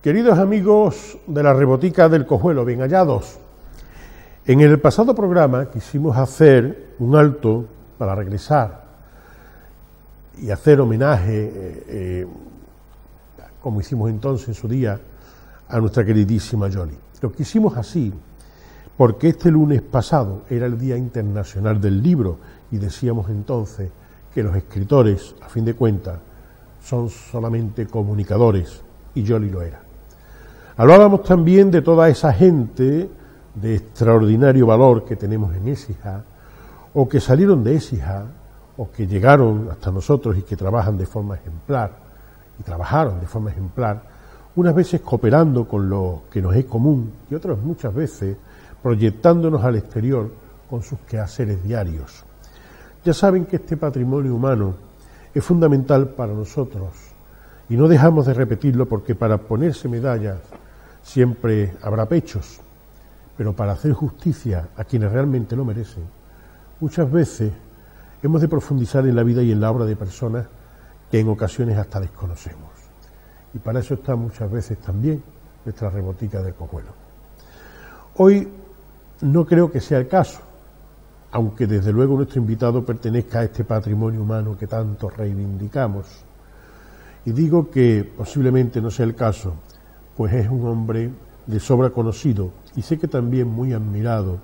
Queridos amigos de la Rebotica del Cojuelo, bien hallados. En el pasado programa quisimos hacer un alto para regresar y hacer homenaje, como hicimos entonces en su día, a nuestra queridísima Yoli. Lo quisimos así porque este lunes pasado era el Día Internacional del Libro y decíamos entonces que los escritores, a fin de cuentas, son solamente comunicadores y Yoli lo era. Hablábamos también de toda esa gente de extraordinario valor que tenemos en Écija, o que salieron de Écija, o que llegaron hasta nosotros y que trabajan de forma ejemplar, y trabajaron de forma ejemplar, unas veces cooperando con lo que nos es común, y otras muchas veces proyectándonos al exterior con sus quehaceres diarios. Ya saben que este patrimonio humano es fundamental para nosotros, y no dejamos de repetirlo porque para ponerse medallas siempre habrá pechos, pero para hacer justicia a quienes realmente lo merecen, muchas veces hemos de profundizar en la vida y en la obra de personas que en ocasiones hasta desconocemos. Y para eso está muchas veces también nuestra Rebotica del Cojuelo. Hoy no creo que sea el caso, aunque desde luego nuestro invitado pertenezca a este patrimonio humano que tanto reivindicamos. Y digo que posiblemente no sea el caso, pues es un hombre de sobra conocido y sé que también muy admirado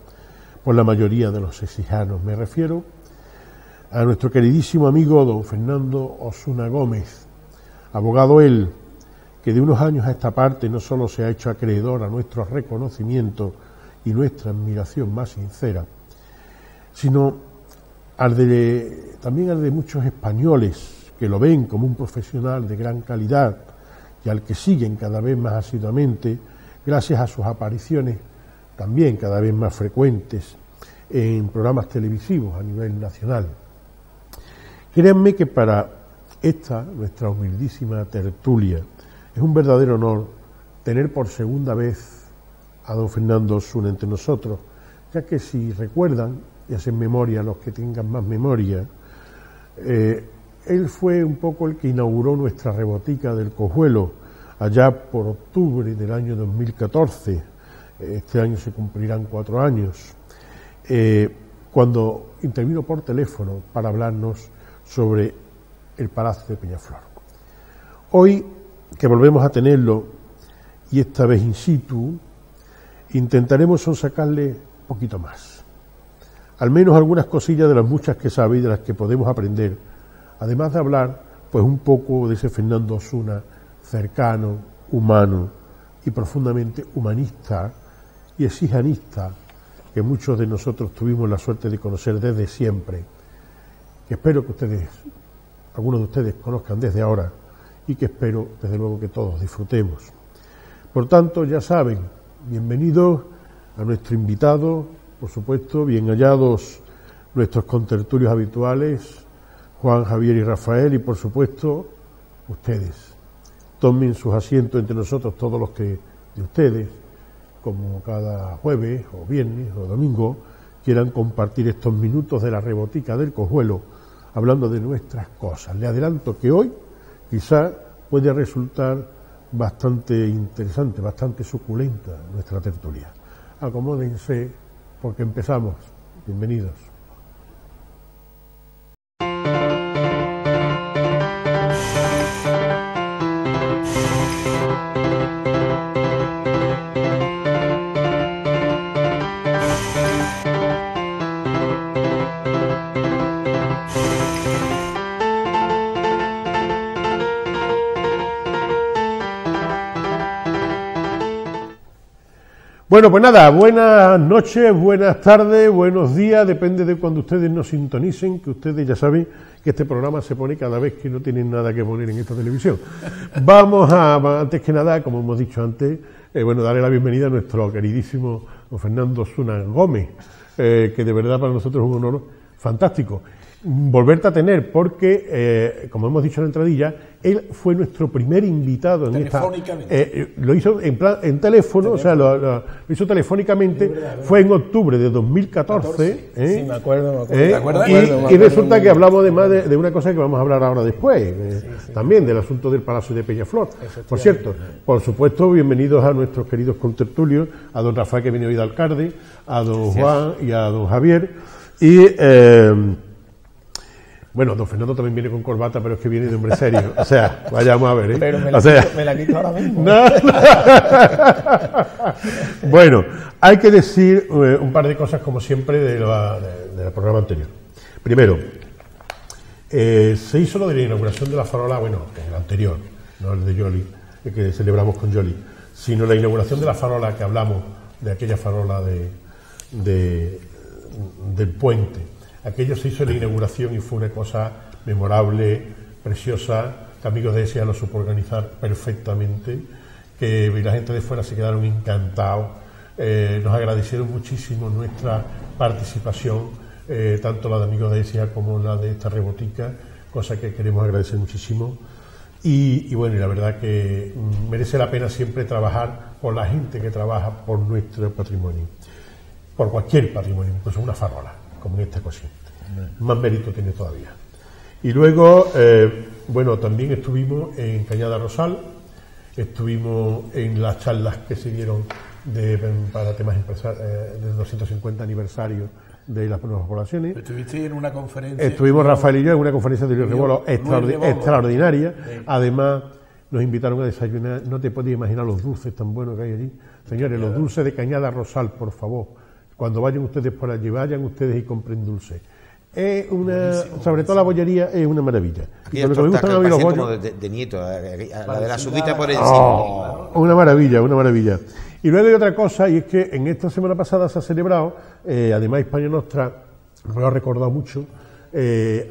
por la mayoría de los exijanos. Me refiero a nuestro queridísimo amigo don Fernando Osuna Gómez, abogado él, que de unos años a esta parte no solo se ha hecho acreedor a nuestro reconocimiento y nuestra admiración más sincera, sino también al de muchos españoles que lo ven como un profesional de gran calidad y al que siguen cada vez más asiduamente gracias a sus apariciones también cada vez más frecuentes en programas televisivos a nivel nacional. Créanme que para esta, nuestra humildísima tertulia, es un verdadero honor tener por segunda vez a don Fernando Osuna entre nosotros, ya que si recuerdan y hacen memoria los que tengan más memoria, él fue un poco el que inauguró nuestra Rebotica del Cojuelo allá por octubre del año 2014. Este año se cumplirán 4 años, cuando intervino por teléfono para hablarnos sobre el Palacio de Peñaflor. Hoy, que volvemos a tenerlo, y esta vez in situ, intentaremos sonsacarle un poquito más. Al menos algunas cosillas de las muchas que sabe y de las que podemos aprender, además de hablar pues un poco de ese Fernando Osuna cercano, humano y profundamente humanista y exijanista que muchos de nosotros tuvimos la suerte de conocer desde siempre, que espero que algunos de ustedes conozcan desde ahora y que espero desde luego que todos disfrutemos. Por tanto, ya saben, bienvenidos a nuestro invitado, por supuesto, bien hallados nuestros contertulios habituales, Juan, Javier y Rafael, y por supuesto, ustedes. Tomen sus asientos entre nosotros todos los que de ustedes, como cada jueves o viernes o domingo, quieran compartir estos minutos de la Rebotica del Cojuelo, hablando de nuestras cosas. Le adelanto que hoy quizá puede resultar bastante interesante, bastante suculenta nuestra tertulia. Acomódense porque empezamos. Bienvenidos. Bueno, pues nada, buenas noches, buenas tardes, buenos días, depende de cuando ustedes nos sintonicen, que ustedes ya saben que este programa se pone cada vez que no tienen nada que poner en esta televisión. Vamos a, antes que nada, como hemos dicho antes, darle la bienvenida a nuestro queridísimo don Fernando Osuna Gómez, que de verdad para nosotros es un honor fantástico. volverte a tener, porque, como hemos dicho en la entradilla, él fue nuestro primer invitado en esta... lo hizo en teléfono, o sea, lo hizo telefónicamente, fue en octubre de 2014. Sí, me acuerdo. ¿Te acuerdas? Y resulta que hablamos además de una cosa que vamos a hablar ahora después, también del asunto del Palacio de Peñaflor. Por cierto, por supuesto, bienvenidos a nuestros queridos contertulios, a don Rafael, que viene hoy de alcalde, a don Juan y a don Javier, y... bueno, don Fernando también viene con corbata, pero es que viene de hombre serio. O sea, vayamos a ver, ¿eh? Pero me la quito ahora mismo. No. Bueno, hay que decir un par de cosas, como siempre, del programa anterior. Primero, se hizo lo de la inauguración de la farola, bueno, el anterior, no el de Yoli, el que celebramos con Yoli, sino la inauguración de la farola que hablamos, de aquella farola del puente. Aquello se hizo en la inauguración y fue una cosa memorable, preciosa, que Amigos de ESIA lo supo organizar perfectamente, que la gente de fuera se quedaron encantados, nos agradecieron muchísimo nuestra participación, tanto la de Amigos de ESIA como la de esta rebotica, cosa que queremos agradecer muchísimo. Y bueno, y la verdad que merece la pena siempre trabajar por la gente que trabaja por nuestro patrimonio, por cualquier patrimonio, incluso una farola, como en esta ocasión. Más mérito tiene todavía. Y luego, bueno, también estuvimos en Cañada Rosal, estuvimos en las charlas que se dieron para temas del 250 aniversario de las nuevas poblaciones. Estuviste en una conferencia. Estuvimos Rafael y yo en una conferencia de Luis Rebolo extraordinaria. Sí. Además, nos invitaron a desayunar. No te podías imaginar los dulces tan buenos que hay allí. Señores, los dulces de Cañada Rosal, por favor. Cuando vayan ustedes por allí, vayan ustedes y compren dulce. Es sobre todo la bollería es una maravilla. Y lo que me gustan a mí los bollos, como de nieto, la de la azuquita por encima. Una maravilla, una maravilla. Y luego hay otra cosa, y es que en esta semana pasada se ha celebrado, además España Nostra me lo ha recordado mucho, el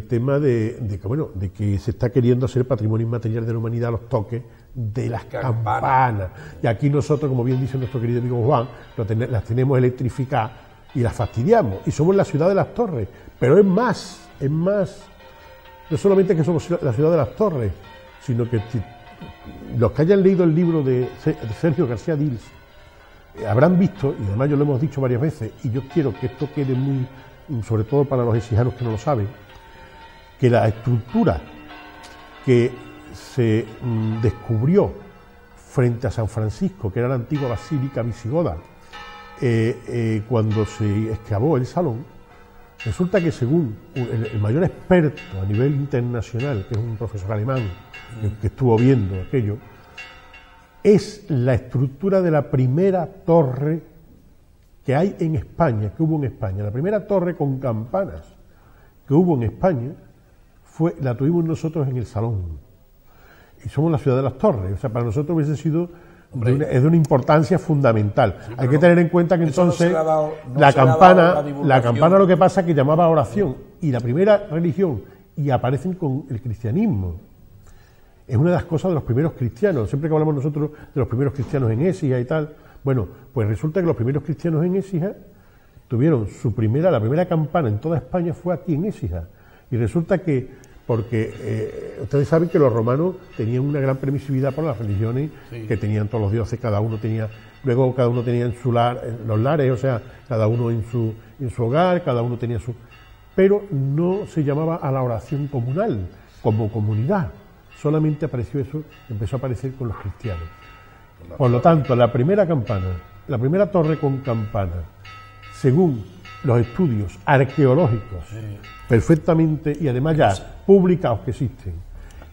tema de que se está queriendo hacer patrimonio inmaterial de la humanidad, los toques de las campanas. Y aquí nosotros, como bien dice nuestro querido amigo Juan, las tenemos electrificadas y las fastidiamos. Y somos la ciudad de las torres. Pero es más. No solamente que somos la ciudad de las torres, sino que los que hayan leído el libro de Sergio García Dils habrán visto, y además yo lo hemos dicho varias veces, y yo quiero que esto quede muy, sobre todo para los exijanos que no lo saben, que la estructura que se descubrió frente a San Francisco, que era la antigua basílica visigoda, cuando se excavó el salón, resulta que según el mayor experto a nivel internacional, que es un profesor alemán que estuvo viendo aquello, es la estructura de la primera torre que hay en España, que hubo en España. La primera torre con campanas que hubo en España la tuvimos nosotros en el salón. Y somos la ciudad de las torres. O sea, para nosotros hubiese sido es de una importancia fundamental. Sí, hay que tener en cuenta que entonces la campana lo que pasa es que llamaba oración, y la primera religión, y aparecen con el cristianismo. Es una de las cosas de los primeros cristianos. Siempre que hablamos nosotros de los primeros cristianos en Écija y tal, bueno, pues resulta que los primeros cristianos en Écija tuvieron la primera campana en toda España fue aquí en Écija. Y resulta que porque ustedes saben que los romanos tenían una gran permisividad por las religiones, que tenían todos los dioses, cada uno tenía en su los lares, o sea, cada uno en su hogar, cada uno tenía su... Pero no se llamaba a la oración comunal, como comunidad. Solamente empezó a aparecer con los cristianos. Por lo tanto, la primera torre con campana, según los estudios arqueológicos, perfectamente, y además ya publicados que existen,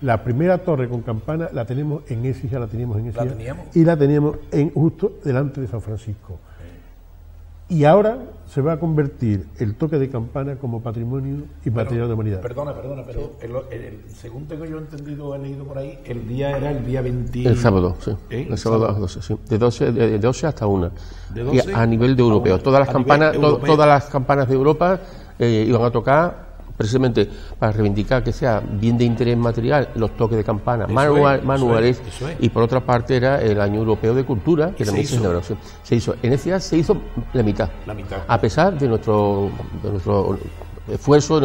la primera torre con campana la tenemos en Écija, y la teníamos justo delante de San Francisco. Y ahora se va a convertir el toque de campana como patrimonio inmaterial de la humanidad. Perdona, pero según tengo yo entendido, he leído por ahí, el día era el día 20... El sábado, sí. El sábado a las 12, sí. De 12 hasta 1. ¿De 12? Y a nivel de europeo. Todas las campanas de Europa iban a tocar precisamente para reivindicar que sea bien de interés material los toques de campana manuales, y por otra parte era el año europeo de cultura, que también se hizo en Écija, se hizo la mitad, a pesar de nuestro esfuerzo,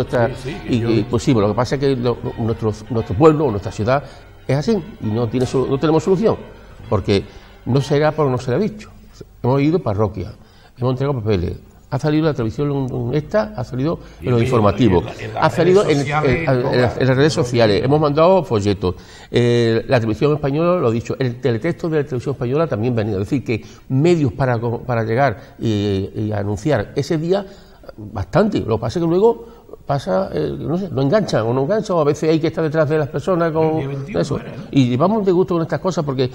pues sí, lo que pasa es que nuestro pueblo, nuestra ciudad es así y no tenemos solución, porque no será porque no se le ha dicho. Hemos ido parroquia, hemos entregado papeles, ha salido la televisión ha salido en los informativos, ha salido en las redes sociales, hemos mandado folletos, la televisión española, lo he dicho, el teletexto de la televisión española también venía, es decir, que medios para llegar y anunciar ese día, bastante. Lo que pasa es que luego no sé, no enganchan o a veces hay que estar detrás de las personas con eso. Y vamos de gusto con estas cosas porque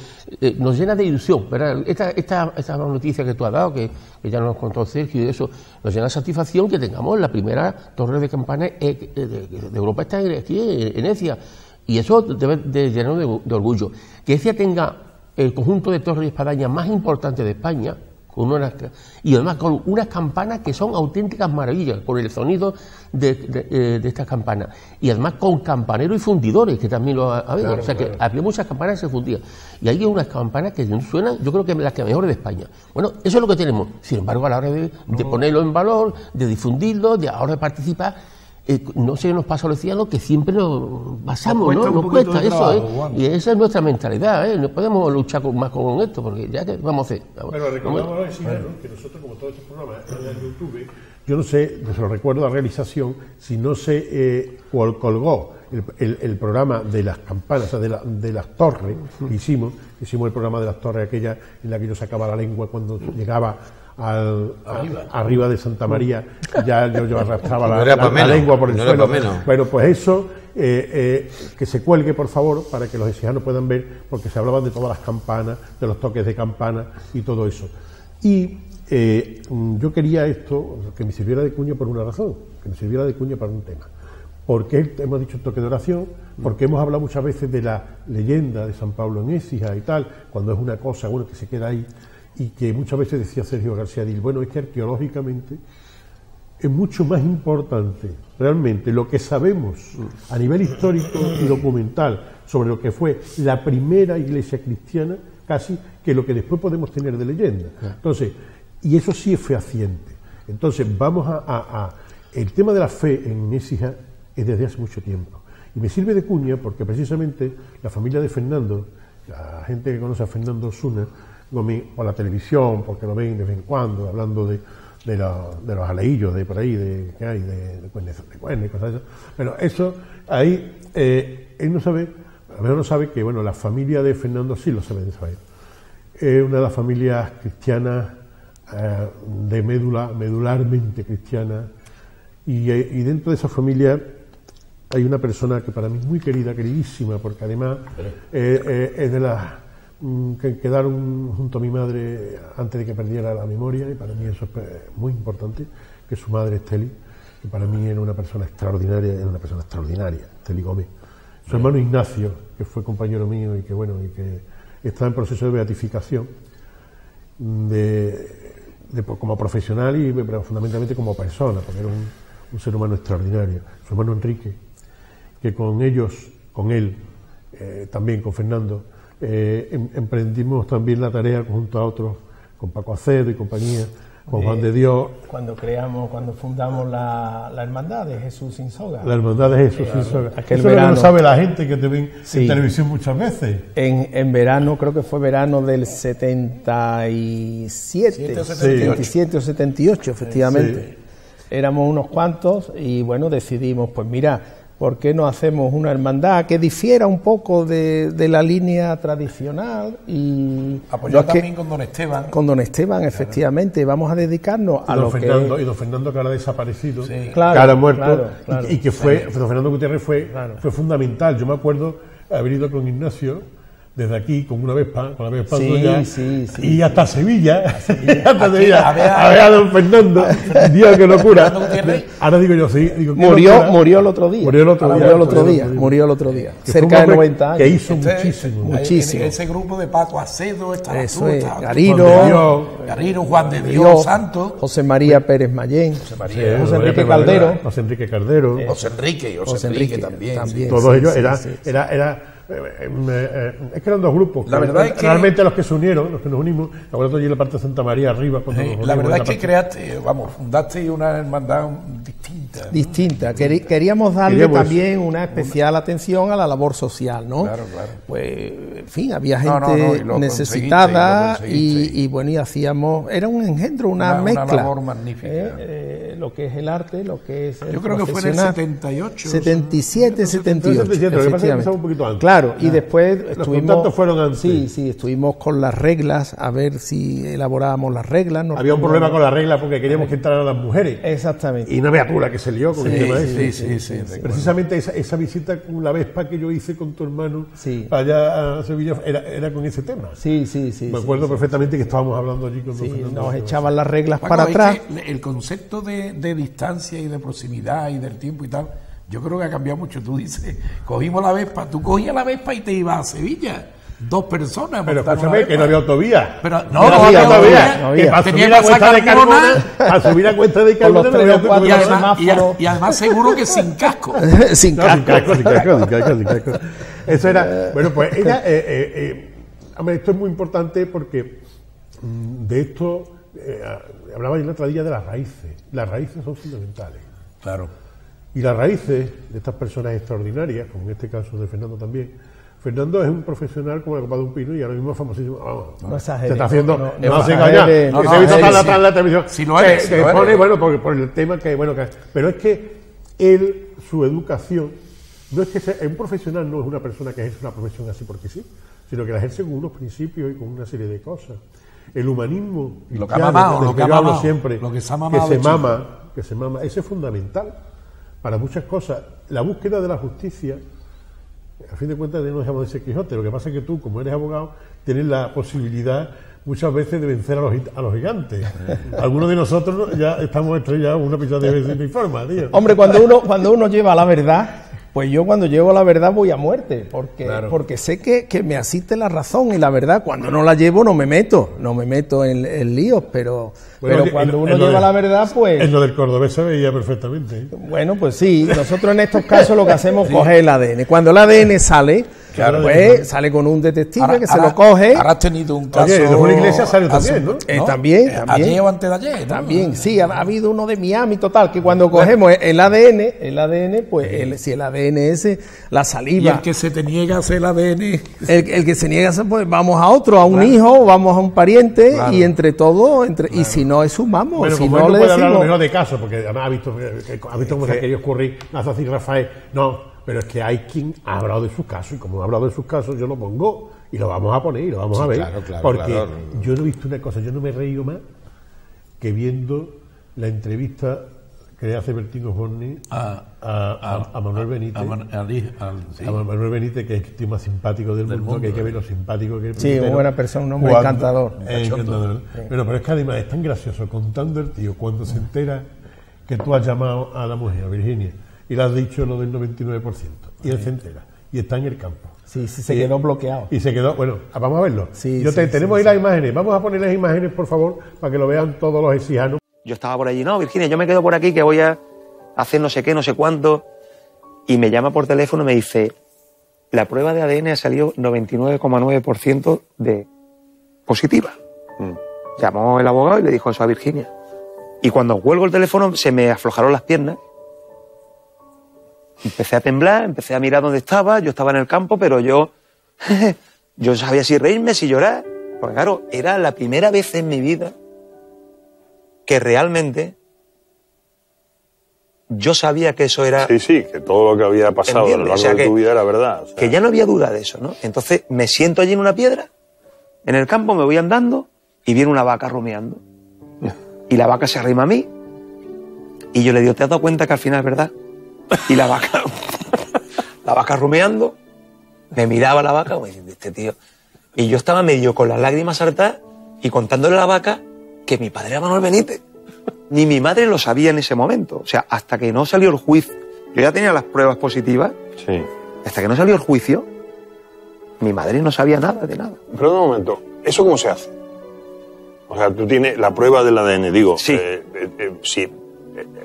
nos llena de ilusión, ¿verdad? Esta noticia que tú has dado, que ya nos contó Sergio y eso, nos llena de satisfacción que tengamos la primera torre de campana de Europa, está aquí en Ecija, y eso debe de llenarnos de orgullo. Que Ecija tenga el conjunto de torres y espadañas más importante de España, y además con unas campanas que son auténticas maravillas, con el sonido de estas campanas, y además con campaneros y fundidores, que también lo ha habido. Claro, o sea, que había muchas campanas que se fundían, y hay unas campanas que suenan, yo creo que las que mejores de España. Bueno, eso es lo que tenemos. Sin embargo, a la hora de ponerlo en valor, de difundirlo, de ahora de participar, no sé qué nos pasa a los ciudadanos, que siempre nos basamos, nos cuesta eso, y esa es nuestra mentalidad, no podemos luchar más con esto, porque ya que vamos a hacer. Pero recordamos que nosotros, como todos estos programas en YouTube, yo no sé, se lo recuerdo la realización, si no se colgó el programa de las campanas, o sea, de las torres que hicimos el programa de las torres, aquella en la que yo sacaba la lengua cuando llegaba arriba de Santa María, ya yo arrastraba la lengua por el suelo. Bueno, pues eso, que se cuelgue, por favor, para que los exijanos puedan ver, porque se hablaban de todas las campanas, de los toques de campana y todo eso. Y yo quería esto, que me sirviera de cuña por una razón, que me sirviera de cuña para un tema. Porque hemos dicho toque de oración, porque hemos hablado muchas veces de la leyenda de San Pablo en Écija y tal, cuando es una cosa, bueno, que se queda ahí, y que muchas veces decía Sergio García Dil, bueno, es que arqueológicamente es mucho más importante realmente lo que sabemos a nivel histórico y documental sobre lo que fue la primera iglesia cristiana, casi, que lo que después podemos tener de leyenda. Entonces, y eso sí es fehaciente. Entonces, vamos el tema de la fe en Écija es desde hace mucho tiempo. Y me sirve de cuña porque precisamente la familia de Fernando, la gente que conoce a Fernando Osuna, por la televisión, porque lo ven de vez en cuando, hablando de los aleillos de por ahí, que hay, de cuernes y cosas de eso. Pero eso, ahí, él no sabe, a lo mejor no sabe que, bueno, la familia de Fernando sí lo sabe de saber. Es una de las familias cristianas, medularmente cristiana, y dentro de esa familia hay una persona que para mí es muy queridísima, porque además es de las que quedaron junto a mi madre antes de que perdiera la memoria, y para mí eso es muy importante, que su madre Esteli, que para mí era una persona extraordinaria, Esteli Gómez. Su hermano Ignacio, que fue compañero mío y que está en proceso de beatificación, como profesional y pero fundamentalmente como persona, porque era un ser humano extraordinario. Su hermano Enrique, que con él, también con Fernando, emprendimos también la tarea junto a otros, con Paco Acedo y compañía, con Juan de Dios. Cuando fundamos la Hermandad de Jesús sin Soga. La Hermandad de Jesús sin Soga. Aquel eso verano, no lo sabe la gente que te ven en televisión muchas veces. En verano, creo que fue verano del 77 o 78, efectivamente. Sí. Éramos unos cuantos y bueno, decidimos, pues mira, ¿por qué no hacemos una hermandad que difiera un poco de la línea tradicional? Y apoyado también con don Esteban. Con don Esteban, efectivamente. Vamos a dedicarnos a lo que... Y don Fernando, que ahora ha desaparecido, sí, que ahora ha muerto, claro, y que don Fernando Gutiérrez fue fundamental. Yo me acuerdo haber ido con Ignacio desde aquí con una Vespa, suya, y hasta Sevilla, a ver a don Fernando, Dios, qué locura. Ahora digo yo, murió el otro día, cerca de 90 años. Que hizo muchísimo. Ese grupo de Paco Acedo, Garino, Juan de Dios Santo, José María Pérez Mayén, José Enrique Caldero, José Enrique también. Todos ellos era es que eran dos grupos. La verdad es que realmente los que se unieron, los que nos unimos, acuérdate allí en la parte de Santa María arriba. La verdad es que fundaste una hermandad distinta. Queríamos darle también una especial atención a la labor social, ¿no? Claro. Pues, en fin, había gente necesitada y bueno, y hacíamos, era un engendro, una mezcla. Una labor magnífica. Lo que es el arte, lo que es el Yo creo que fue en el 78. 77, 78. Lo que pasa es que empezamos un poquito antes. Claro, y después los contactos fueron antes. Sí, estuvimos con las reglas, a ver si elaborábamos las reglas. Había un problema con las reglas porque queríamos que entraran las mujeres. Exactamente. Y no vea tú la que se lió con el tema ese. Sí. Precisamente esa visita con la Vespa que yo hice con tu hermano allá a Sevilla era con ese tema. Sí. Me acuerdo perfectamente que estábamos hablando allí con nos echaban las reglas para atrás. El concepto de distancia y de proximidad y del tiempo y tal, yo creo que ha cambiado mucho. Tú dices, cogimos la Vespa, tú cogías la Vespa y te ibas a Sevilla. 2 personas. Pero escúchame, que no había autovía. Pero no había autovía. Que para subir a Cuesta de Carmona, a subir a Cuesta de Carmona no había autovía. Y además seguro que sin casco. Sin casco. Eso era, bueno, pues era, esto es muy importante porque de esto, hablaba yo el otro día de las raíces. Las raíces son fundamentales. Claro. Y las raíces de estas personas extraordinarias, como en este caso de Fernando también. Fernando es un profesional como la copa de un pino y ahora mismo es famosísimo. No se está haciendo, no se engaña. Se ha visto tan atrás en la televisión. Si lo eres, se pone, bueno, por el tema que, pero es que él, su educación, no es que sea, un profesional no es una persona que ejerce una profesión así porque sí, sino que la ejerce con unos principios y con una serie de cosas. El humanismo, lo que ha mamado, lo que yo ha hablo mamado, siempre, lo que se mama, ese es fundamental para muchas cosas. La búsqueda de la justicia, a fin de cuentas no dejamos de ser Quijote. Lo que pasa es que tú, como eres abogado, tienes la posibilidad muchas veces de vencer a los gigantes. Algunos de nosotros ya estamos estrellados una pichada de veces de forma, tío. Hombre, cuando uno lleva la verdad, pues yo cuando llevo la verdad voy a muerte, porque sé que me asiste la razón y la verdad, cuando no la llevo no me meto en líos, pero cuando uno lleva la verdad, pues... En lo del cordobés se veía perfectamente, ¿eh? Bueno, pues sí, nosotros en estos casos lo que hacemos es coger el ADN. Cuando el ADN sale, pues sale con un detective que se lo coge. Ahora has tenido un caso... Oye, de Julio Iglesias salió también, ¿no? También. Ayer o antes de ayer, ¿no? También, sí, ha habido uno de Miami, total, que cuando cogemos el ADN, pues si el ADN ese, la saliva... Y el que se te niega a hacer el ADN... El que se niega a hacer, pues vamos a otro, a un hijo, vamos a un pariente, y entre todos, y si no sumamos, bueno, si como no él no le puede decimos... hablar lo mejor de caso, porque además ha visto cómo se ha querido ocurrir, hace así Rafael, no, pero es que hay quien ha hablado de sus casos, y como ha hablado de sus casos, yo lo pongo, y lo vamos a poner, y lo vamos a ver, porque yo no he visto una cosa, yo no me he reído más que viendo la entrevista que le hace Bertín Osborne a Manuel Benítez. A Manuel Benítez, que es el tío más simpático del mundo, que hay que ver lo simpático que es. Sí, una buena persona, un hombre encantador. Encantador. Pero es que además es tan gracioso contando el tío cuando se entera que tú has llamado a la mujer, a Virginia, y le has dicho lo del 99%, y él se entera, y está en el campo. Sí, se quedó bloqueado. Y se quedó, bueno, vamos a verlo. Tenemos ahí las imágenes, vamos a poner las imágenes, por favor, para que lo vean todos los exijanos. Yo estaba por allí, no, Virginia, yo me quedo por aquí que voy a hacer no sé qué, no sé cuánto. Y me llama por teléfono y me dice, la prueba de ADN ha salido 99,9% de positiva. Llamó el abogado y le dijo eso a Virginia. Y cuando cuelgo el teléfono se me aflojaron las piernas. Empecé a temblar, empecé a mirar dónde estaba, yo estaba en el campo, pero yo sabía si reírme, si llorar. Porque claro, era la primera vez en mi vida que realmente yo sabía que eso era... Sí, que todo lo que había pasado a lo largo de tu vida era verdad. O sea, que ya no había duda de eso, ¿no? Entonces me siento allí en una piedra, en el campo, me voy andando y viene una vaca rumiando. Y la vaca se arrima a mí y yo le digo, ¿te has dado cuenta que al final es verdad? Y la vaca rumiando, me miraba la vaca, me dice, este tío... Y yo estaba medio con las lágrimas saltadas y contándole a la vaca que mi padre era Manuel Benítez. Ni mi madre lo sabía en ese momento. O sea, hasta que no salió el juicio, yo ya tenía las pruebas positivas, hasta que no salió el juicio, mi madre no sabía nada de nada. Pero un momento, ¿eso cómo se hace? O sea, tú tienes la prueba del ADN, digo. Sí. Sí.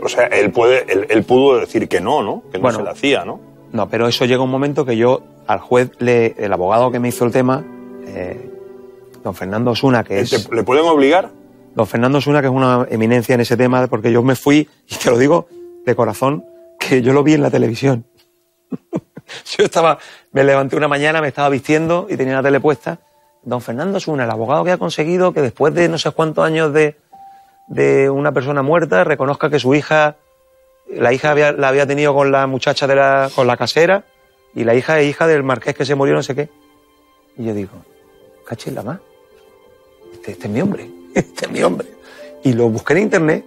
O sea, él pudo decir que no, ¿no? Que no se le hacía, ¿no? No, pero eso llega un momento que yo al juez, el abogado que me hizo el tema, don Fernando Osuna, que es... ¿Le pueden obligar? Don Fernando Osuna, que es una eminencia en ese tema, porque yo me fui, y te lo digo de corazón, que yo lo vi en la televisión. Me levanté una mañana, me estaba vistiendo y tenía la tele puesta. Don Fernando Osuna, el abogado que ha conseguido que después de no sé cuántos años de una persona muerta, reconozca que su hija, la hija la había tenido con la muchacha con la casera, y la hija es hija del marqués que se murió no sé qué. Y yo digo, cachis la más, este es mi hombre, este es mi hombre. Y lo busqué en internet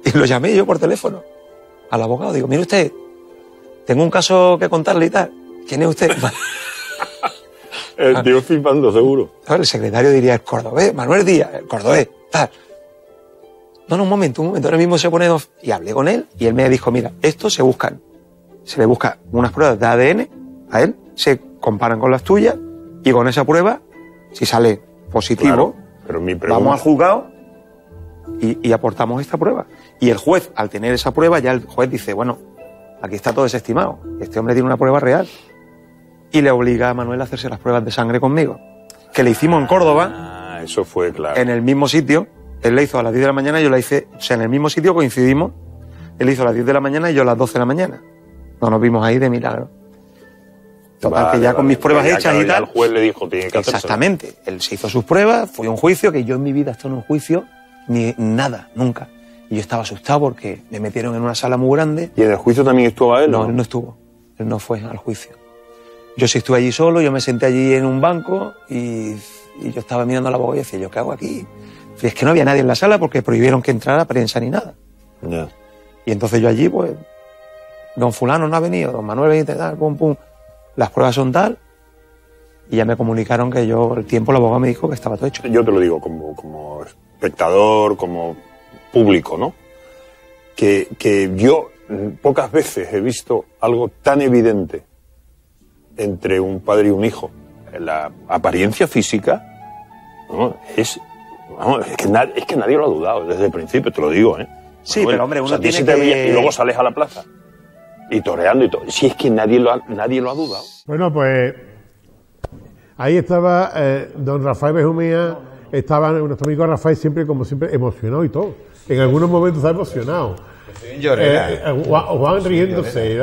y lo llamé yo por teléfono al abogado. Digo, mire usted, tengo un caso que contarle y tal. ¿Quién es usted? El tío flipando, seguro. El secretario diría, el cordobés, Manuel Díaz, el cordobés, tal. No, un momento, ahora mismo se pone... Y hablé con él y él me dijo, mira, esto se le busca unas pruebas de ADN a él, se comparan con las tuyas y con esa prueba, si sale positivo, claro, pero mi pregunta... vamos al juzgado y aportamos esta prueba. Y el juez, al tener esa prueba, ya el juez dice, bueno, aquí está todo desestimado, este hombre tiene una prueba real. Y le obliga a Manuel a hacerse las pruebas de sangre conmigo, que le hicimos en Córdoba. Eso fue claro. En el mismo sitio. Él le hizo a las 10 de la mañana y yo la hice, o sea, en el mismo sitio coincidimos. Él hizo a las 10 de la mañana y yo a las 12 de la mañana. No nos vimos ahí de milagro. Total, que ya con mis pruebas hechas claro, y tal. el juez le dijo, tiene que hacerse. Exactamente. Él se hizo sus pruebas, fue un juicio, que yo en mi vida he estado en un juicio, ni nada, nunca. Y yo estaba asustado porque me metieron en una sala muy grande. ¿Y en el juicio también estuvo él? No, él no estuvo. Él no fue al juicio. Yo sí estuve allí solo, yo me senté allí en un banco y yo estaba mirando al abogado y decía, ¿yo qué hago aquí? Y es que no había nadie en la sala porque prohibieron que entrara prensa ni nada. Yeah. Y entonces yo allí, pues, don fulano no ha venido, don Manuel Benítez, tal, pum, pum, las pruebas son tal, y ya me comunicaron que el abogado me dijo que estaba todo hecho. Yo te lo digo como espectador, como público, ¿no? Que yo pocas veces he visto algo tan evidente entre un padre y un hijo. La apariencia física, ¿no? es que nadie lo ha dudado desde el principio, te lo digo, ¿eh? Sí, Manuel, pero hombre, uno tiene si que... y luego sales a la plaza y toreando y todo. Si es que nadie lo ha dudado. Bueno, pues ahí estaba don Rafael Benjumea, estaba nuestro amigo Rafael siempre, como siempre, emocionado y todo. En algunos momentos está emocionado. Juan riéndose.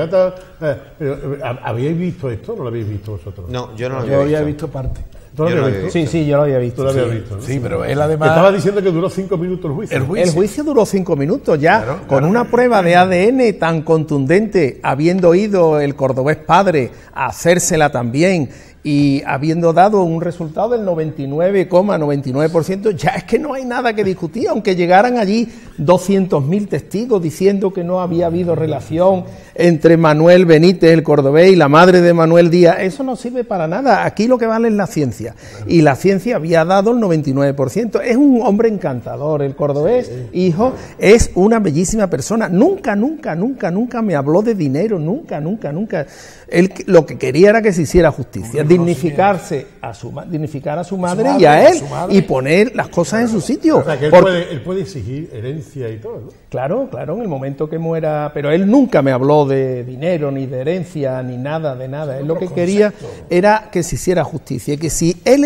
¿Habíais visto esto o no lo habéis visto vosotros? No, yo no lo Yo había visto parte. ¿Tú lo habías visto? Sí, yo lo había visto. Tú lo habías visto, ¿no? Sí, pero él además... Estaba diciendo que duró 5 minutos el juicio. El juicio duró 5 minutos ya, con una prueba de ADN tan contundente, habiendo ido el cordobés padre a hacérsela también y habiendo dado un resultado del 99,99%, ya es que no hay nada que discutir, aunque llegaran allí 200.000 testigos diciendo que no había habido relación entre Manuel Benítez, el cordobés, y la madre de Manuel Díaz. Eso no sirve para nada. Aquí lo que vale es la ciencia, y la ciencia había dado el 99%. Es un hombre encantador, el cordobés, hijo, es una bellísima persona. Nunca me habló de dinero, nunca. Él lo que quería era que se hiciera justicia, dignificar a su madre y a él, y poner las cosas en su sitio. O sea, que él puede exigir herencia y todo, ¿no? Claro, en el momento que muera, pero él nunca me habló de dinero, ni de herencia, ni nada de nada. Él lo que quería era que se hiciera justicia, y que si él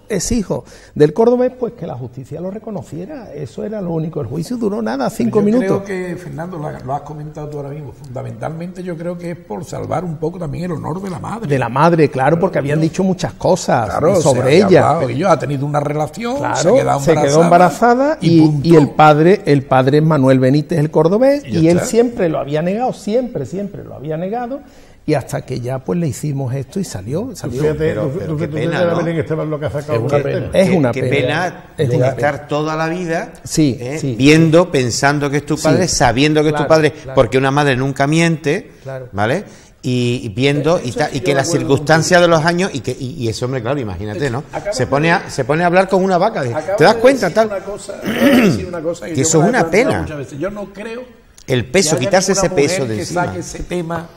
es hijo del cordobés, pues que la justicia lo reconociera. Eso era lo único. El juicio duró nada, 5 minutos. Yo creo que, Fernando, lo has comentado tú ahora mismo, fundamentalmente yo creo que es por salvar un poco también el honor de la madre. De la madre, claro, porque habían dicho muchas cosas sobre ella. Ella ha tenido una relación, claro, se quedó embarazada y el padre es Manuel Benítez, el cordobés, y él siempre lo había negado, siempre lo había negado, y hasta que ya pues le hicimos esto y salió. Fíjate, qué pena, ¿no? Es una pena estar toda la vida sí. viendo, pensando que es tu padre, sabiendo que es tu padre, porque una madre nunca miente, ¿vale? Y viendo y que las circunstancias de los años y ese hombre, claro, imagínate, ¿no? Se pone a hablar con una vaca. ¿Te das cuenta? Tal. Una cosa que eso es una pena. Yo no creo el peso, quitarse ese peso de encima. Que saque ese tema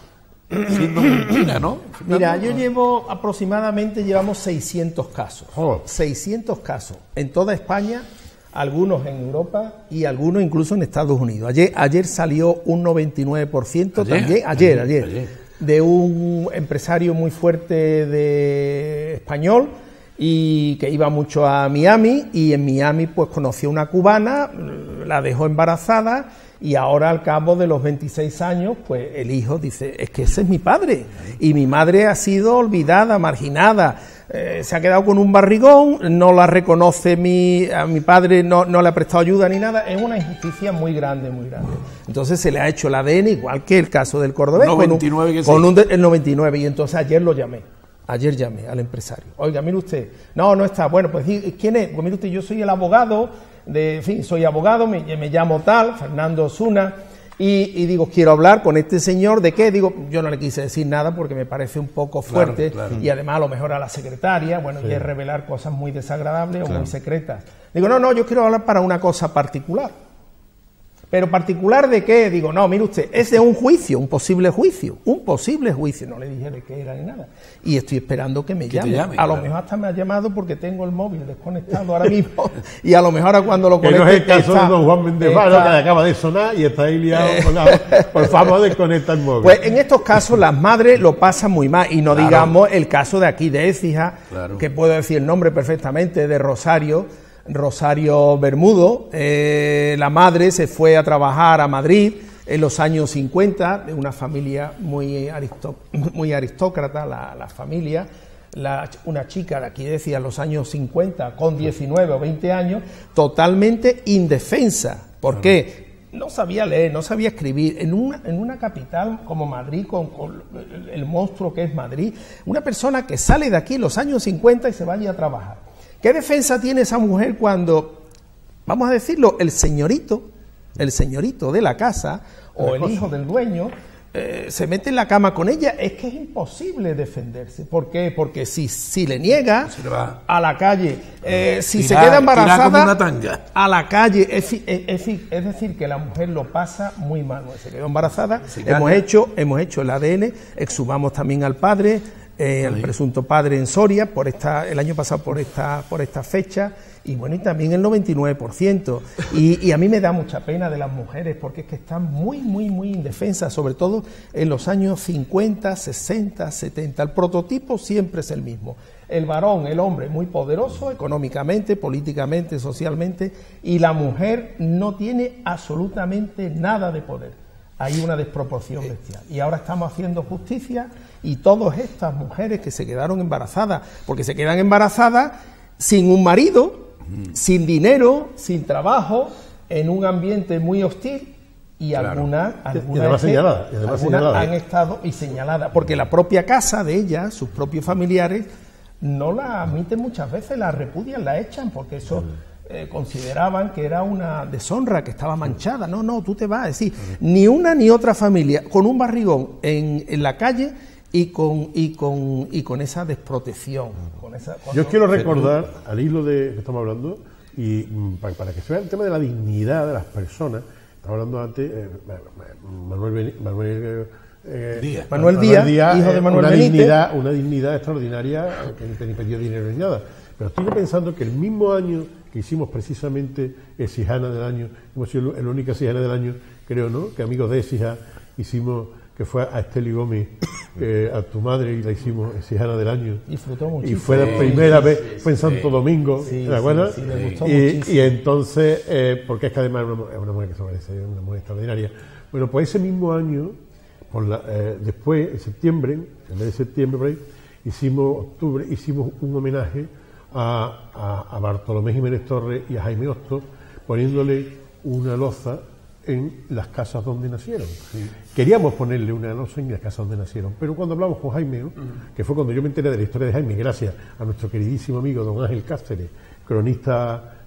siendo mentira, ¿no? Mira, llevamos 600 casos. 600 casos en toda España, algunos en Europa y algunos incluso en Estados Unidos. Ayer salió un 99% también. Ayer. de un empresario muy fuerte de español y que iba mucho a Miami, y en Miami pues conoció una cubana, la dejó embarazada, y ahora al cabo de los 26 años pues el hijo dice, es que ese es mi padre, y mi madre ha sido olvidada, marginada, se ha quedado con un barrigón, no la reconoce a mi padre, no le ha prestado ayuda ni nada. Es una injusticia muy grande, muy grande. Entonces se le ha hecho el ADN, igual que el caso del cordobés, el 99, y entonces ayer llamé al empresario. Oiga, mire usted, no está, bueno, pues ¿quién es? Pues mire usted, yo soy el abogado, soy abogado, me llamo tal, Fernando Osuna, y digo, quiero hablar con este señor, ¿de qué? Digo, yo no le quise decir nada porque me parece un poco fuerte, claro. Y además a lo mejor a la secretaria, bueno, sí. Y es revelar cosas muy desagradables, claro, o muy secretas. Digo, no, yo quiero hablar para una cosa particular. ¿Pero particular de qué? Digo, no, mire usted, es de un juicio, un posible juicio. No le dije de qué era ni nada. Y estoy esperando que me llame. A lo mejor hasta me ha llamado porque tengo el móvil desconectado ahora mismo, y a lo mejor cuando lo conecte... Que no es el caso de don Juan Méndez Varo, que acaba de sonar y está ahí liado por favor, desconecta el móvil. Pues en estos casos las madres lo pasan muy mal, y no claro, digamos el caso de aquí de Écija, claro, que puedo decir el nombre perfectamente, de Rosario Bermudo. La madre se fue a trabajar a Madrid en los años 50, de una familia muy aristócrata, la familia, una chica de aquí decía en los años 50, con 19 o 20 años, totalmente indefensa. ¿Por qué? No sabía leer, no sabía escribir, en una capital como Madrid, con el monstruo que es Madrid, una persona que sale de aquí en los años 50 y se vaya a trabajar. ¿Qué defensa tiene esa mujer cuando, vamos a decirlo, el señorito de la casa o el hijo del dueño se mete en la cama con ella? Es que es imposible defenderse. ¿Por qué? Porque si le niega, a la calle, si se queda embarazada, a la calle, es decir, que la mujer lo pasa muy mal. Se quedó embarazada, hemos hecho el ADN, exhumamos también al padre, el presunto padre en Soria, el año pasado por esta fecha, y bueno, y también el 99%. Y a mí me da mucha pena de las mujeres, porque es que están muy, muy, muy indefensas, sobre todo en los años 50, 60, 70. El prototipo siempre es el mismo. El varón, el hombre, muy poderoso económicamente, políticamente, socialmente, y la mujer no tiene absolutamente nada de poder. Hay una desproporción bestial. Y ahora estamos haciendo justicia, y todas estas mujeres que se quedaron embarazadas, porque se quedan embarazadas sin un marido, sin dinero, sin trabajo, en un ambiente muy hostil, y claro, algunas han estado señaladas, porque la propia casa de ellas, sus propios familiares, no la admiten muchas veces, la repudian, la echan, porque eso... consideraban que era una deshonra, que estaba manchada. No, tú te vas a decir, ni una ni otra familia con un barrigón en la calle y con esa desprotección. Yo quiero recordar, al hilo de que estamos hablando, y para que se vea el tema de la dignidad de las personas, estaba hablando antes, Manuel Díaz, hijo de Manuel Benítez. Una dignidad extraordinaria, que ni pedía dinero ni nada. Pero estoy pensando que el mismo año que hicimos precisamente Écijana del año, hemos sido la única Écijana del año, creo, ¿no?, que amigos de Écija hicimos, que fue a Esteli Gómez, a tu madre, y la hicimos Écijana del año. Disfrutó muchísimo. Y fue la primera vez, fue en Santo Domingo, ¿te acuerdas? Sí, me gustó muchísimo. Y entonces, porque es que además es una mujer que se merece, es una mujer extraordinaria. Bueno, pues ese mismo año, después, en septiembre, en vez de septiembre por ahí, hicimos un homenaje a Bartolomé Jiménez Torres y a Jaime Hostos, poniéndole una loza en las casas donde nacieron. Sí. Queríamos ponerle una loza en las casas donde nacieron, pero cuando hablamos con Jaime, ¿no?, que fue cuando yo me enteré de la historia de Jaime, gracias a nuestro queridísimo amigo don Ángel Cáceres, cronista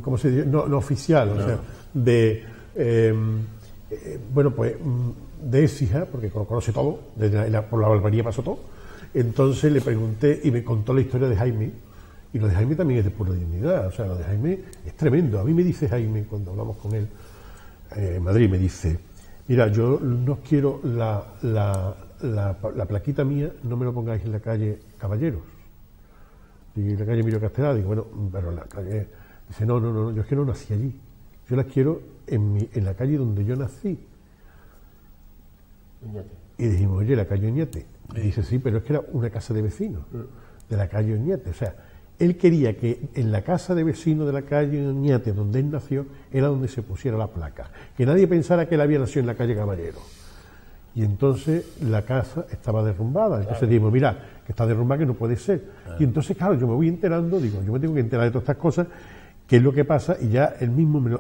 ¿cómo se dice? No oficial, o sea, de Écija, porque conoce todo, por la barbaría pasó todo. Entonces le pregunté y me contó la historia de Jaime, y lo de Jaime también es de pura dignidad, o sea, lo de Jaime es tremendo. A mí me dice Jaime, cuando hablamos con él en Madrid, me dice, mira, yo no quiero la plaquita mía, no me lo pongáis en la calle Caballeros, y la calle Emilio Castelar. Digo, bueno, pero la calle... Dice, no, yo es que no nací allí. yo las quiero en la calle donde yo nací. Y dijimos, oye, la calle Oñate. Y dice, sí, pero es que era una casa de vecinos de la calle Oñate. O sea, él quería que en la casa de vecinos de la calle Oñate, donde él nació, era donde se pusiera la placa. Que nadie pensara que él había nacido en la calle Caballero. Y entonces la casa estaba derrumbada. Entonces dijimos, mira, que está derrumbada, que no puede ser. Y entonces, claro, yo me voy enterando, digo, yo me tengo que enterar de todas estas cosas, qué es lo que pasa, y ya él mismo me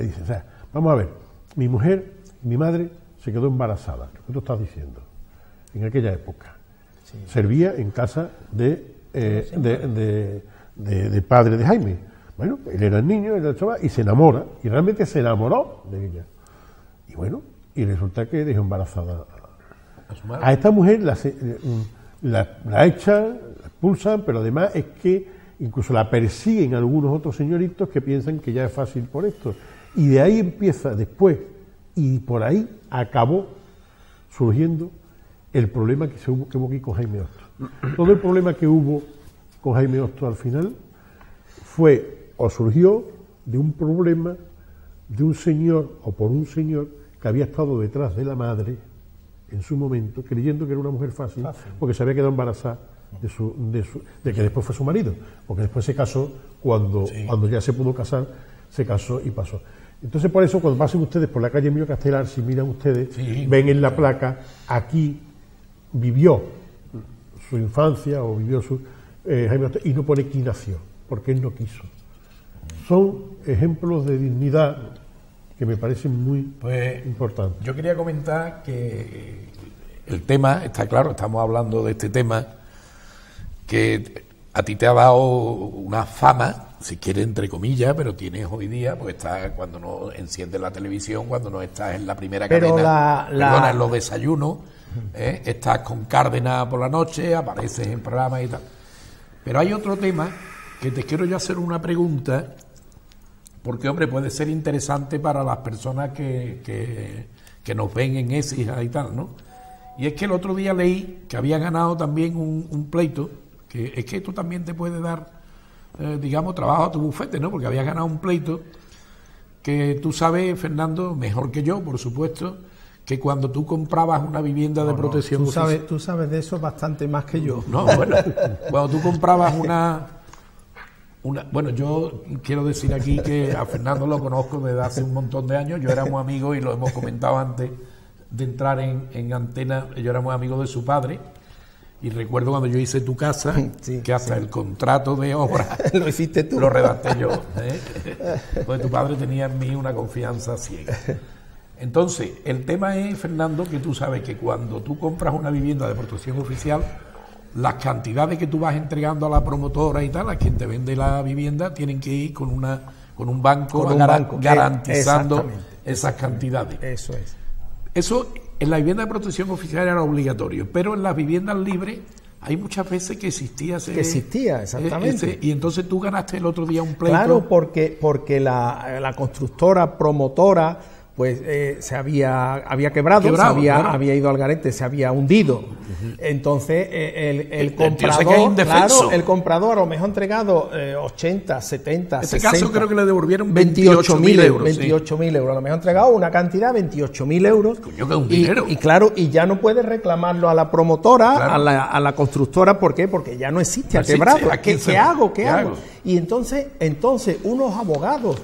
dice, o sea, vamos a ver, mi mujer, mi madre, se quedó embarazada, lo que tú estás diciendo, en aquella época. Sí. Servía en casa de padre de Jaime. Bueno, él era el niño, era el chaval, y se enamora, y realmente se enamoró de ella. Y bueno, y resulta que dejó embarazada a esta mujer, la echan, la expulsan, pero además es que incluso la persiguen algunos otros señoritos que piensan que ya es fácil por esto. Y de ahí empieza después, y por ahí acabó surgiendo el problema que hubo aquí con Jaime Hostos. Todo el problema que hubo con Jaime Hostos al final surgió de un problema de un señor, o por un señor, que había estado detrás de la madre en su momento, creyendo que era una mujer fácil. Porque se había quedado embarazada de que después fue su marido, porque después se casó cuando ya se pudo casar, se casó y pasó. Entonces, por eso, cuando pasen ustedes por la calle Emilio Castelar, si miran ustedes, ven en la placa, aquí vivió su infancia, o vivió su Jaime Hostos, y no pone quién nació, porque él no quiso. Son ejemplos de dignidad que me parecen muy importantes. Yo quería comentar que el tema, está claro, estamos hablando de este tema, que a ti te ha dado una fama, si quieres entre comillas, pero tienes hoy día, pues estás cuando no enciendes la televisión, cuando no estás en la primera cadena, en los desayunos, estás con Cárdenas por la noche, apareces en programas y tal. Pero hay otro tema que te quiero yo hacer una pregunta, porque, hombre, puede ser interesante para las personas que nos ven en Écija y tal, ¿no? Y es que el otro día leí que había ganado también un pleito, que es que esto también te puede dar, digamos, trabajo a tu bufete, ¿no? Porque había ganado un pleito que tú sabes, Fernando, mejor que yo, por supuesto, que cuando tú comprabas una vivienda de protección... Tú sabes de eso bastante más que yo. No, bueno, cuando tú comprabas bueno, yo quiero decir aquí que a Fernando lo conozco desde hace un montón de años, yo éramos amigos y lo hemos comentado antes de entrar en antena, yo éramos amigos de su padre, y recuerdo cuando yo hice tu casa, que hasta el contrato de obra lo hiciste tú, lo redacté yo, porque tu padre tenía en mí una confianza ciega. Entonces, el tema es, Fernando, que tú sabes que cuando tú compras una vivienda de protección oficial, las cantidades que tú vas entregando a la promotora y tal, a quien te vende la vivienda, tienen que ir con un banco garantizando esas cantidades. Eso es. Eso en la vivienda de protección oficial era obligatorio, pero en las viviendas libres hay muchas veces que existía exactamente. Y entonces tú ganaste el otro día un pleito. Claro, porque la constructora promotora pues se había quebrado, había ido al garete, se había hundido. Entonces el comprador, el comprador a lo mejor ha entregado 80, 70, en este 60. Caso creo que le devolvieron 28.000 euros. 28.000 euros. A lo mejor ha entregado una cantidad, 28.000 euros. Coño, que es un dinero. Y claro, y ya no puede reclamarlo a la promotora, claro, a la constructora. ¿Por qué? Porque ya no existe, ha quebrado. ¿Qué hago? Y entonces unos abogados,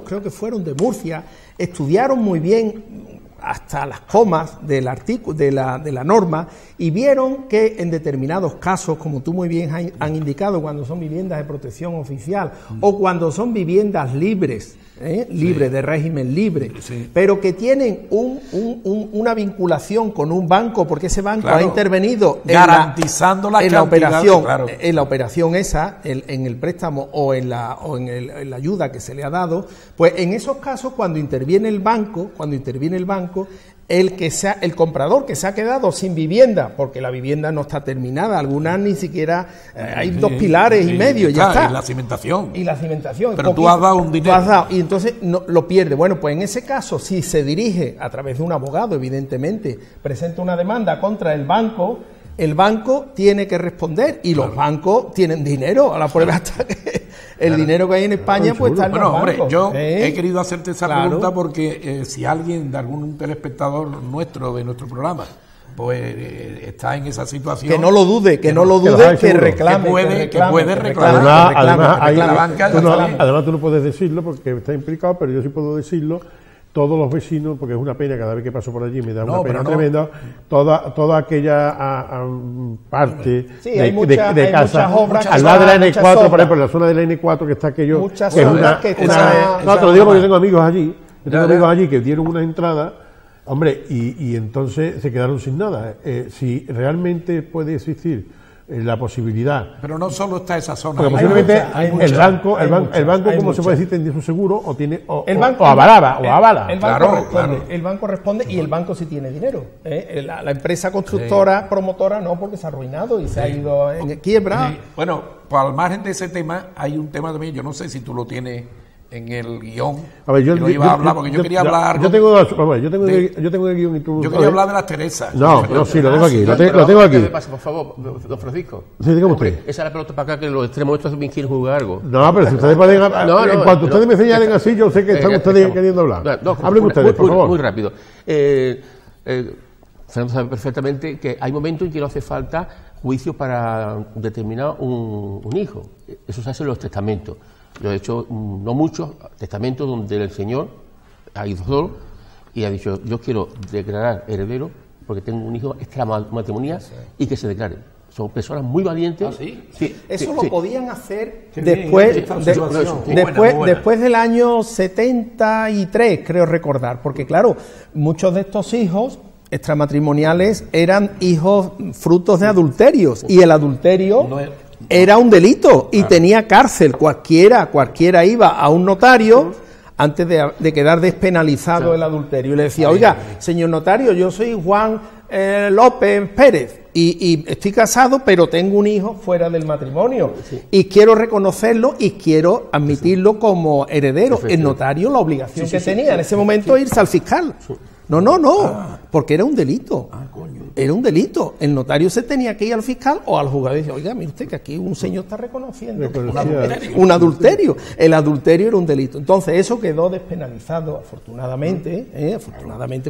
creo que fueron de Murcia, estudiaron muy bien hasta las comas del artículo de la norma y vieron que en determinados casos, como tú muy bien han indicado, cuando son viviendas de protección oficial o cuando son viviendas libres, de régimen libre, pero que tienen una vinculación con un banco, porque ese banco ha intervenido garantizando la operación, en la operación esa, en el préstamo o en la ayuda que se le ha dado, pues en esos casos cuando interviene el banco, el comprador que se ha quedado sin vivienda, porque la vivienda no está terminada, algunas ni siquiera hay 2 pilares y medio, ya está. Y la cimentación. Pero tú has dado un dinero. Y entonces no, lo pierde. Bueno, pues en ese caso, si se dirige a través de un abogado, evidentemente, presenta una demanda contra el banco tiene que responder y los bancos tienen dinero a la prueba hasta que el dinero que hay en España pues está en los Bueno, hombre, bancos, yo he querido hacerte esa Claro. pregunta porque si alguien, de algún telespectador nuestro, de nuestro programa, pues está en esa situación... Que no lo dude, que reclame. Que puede reclamar. Además tú no puedes decirlo porque está implicado, pero yo sí puedo decirlo. Todos los vecinos, porque es una pena, cada vez que paso por allí me da una pena tremenda, toda aquella parte de casa, al lado de la N4, por ejemplo, en la zona de la N4 que está aquello, que es una... No, te lo digo porque yo tengo amigos allí, que dieron una entrada, hombre, y entonces se quedaron sin nada. Si realmente puede existir la posibilidad. Pero no solo está esa zona. Porque posiblemente el banco, como se puede decir, tendría su seguro o tiene el banco avala. El banco responde y el banco sí tiene dinero. La empresa constructora, promotora, no, porque se ha arruinado y se ha ido en quiebra. Bueno, pues al margen de ese tema, hay un tema también, yo no sé si tú lo tienes en el guión. A ver, yo iba a hablar porque yo quería hablar. Yo tengo el guión y tú. Yo quería hablar de las Teresas. No, sí, lo tengo aquí. Lo tengo aquí. ¿Qué le pasa, por favor, don Francisco? Sí, dígame usted. Esa es la pelota para acá que los extremos estos también quieren jugar algo. No, pero si ustedes pueden. En cuanto ustedes me señalen así, yo sé que están ustedes queriendo hablar. Hablen ustedes, por favor. Muy rápido. Fernando sabe perfectamente que hay momentos en que no hace falta juicio para determinar un hijo. Eso se hace en los testamentos. Yo he hecho no muchos testamentos donde el señor ha ido solo y ha dicho: yo quiero declarar heredero porque tengo un hijo extramatrimonial y que se declare. Son personas muy valientes. ¿Ah, sí? Sí, eso sí, lo podían hacer después del año 73, creo recordar, porque claro, muchos de estos hijos extramatrimoniales eran hijos frutos de adulterios y el adulterio era un delito y tenía cárcel. Cualquiera iba a un notario antes de quedar despenalizado el adulterio y le decía: oiga, señor notario, yo soy Juan López Pérez y estoy casado, pero tengo un hijo fuera del matrimonio y quiero reconocerlo y quiero admitirlo como heredero. El notario, la obligación que tenía en ese momento es irse al fiscal. No, porque era un delito. Era un delito. El notario se tenía que ir al fiscal o al juzgado y decir: oiga, mire usted que aquí un señor está reconociendo un adulterio. El adulterio era un delito. Entonces eso quedó despenalizado, afortunadamente,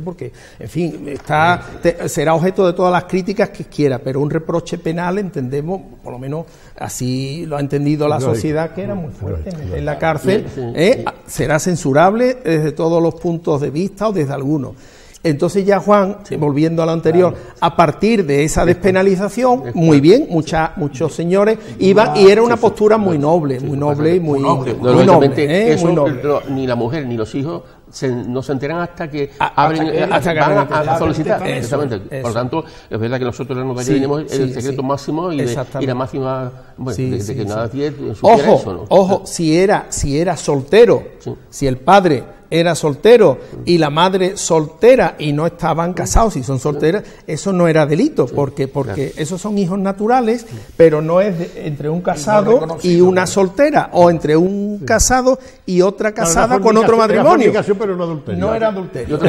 porque, en fin, será objeto de todas las críticas que quiera, pero un reproche penal, entendemos, por lo menos así lo ha entendido la sociedad, que era muy fuerte. En la cárcel será censurable desde todos los puntos de vista o desde algunos. Entonces ya Juan, volviendo a lo anterior, a partir de esa despenalización, muy bien, muchos señores iban y era una postura muy noble y muy noble. Ni la mujer ni los hijos no se enteran hasta que van a solicitar. Exactamente. Por lo tanto, es verdad que nosotros nos tenemos el secreto máximo y la máxima de que nadie supiera eso, ¿no? Ojo, si era soltero, si el padre era soltero y la madre soltera y no estaban casados, si son solteras, eso no era delito, porque esos son hijos naturales, pero no es entre un casado y una soltera, o entre un casado y otra casada con otro matrimonio. Pero no adulterio. No era adulterio.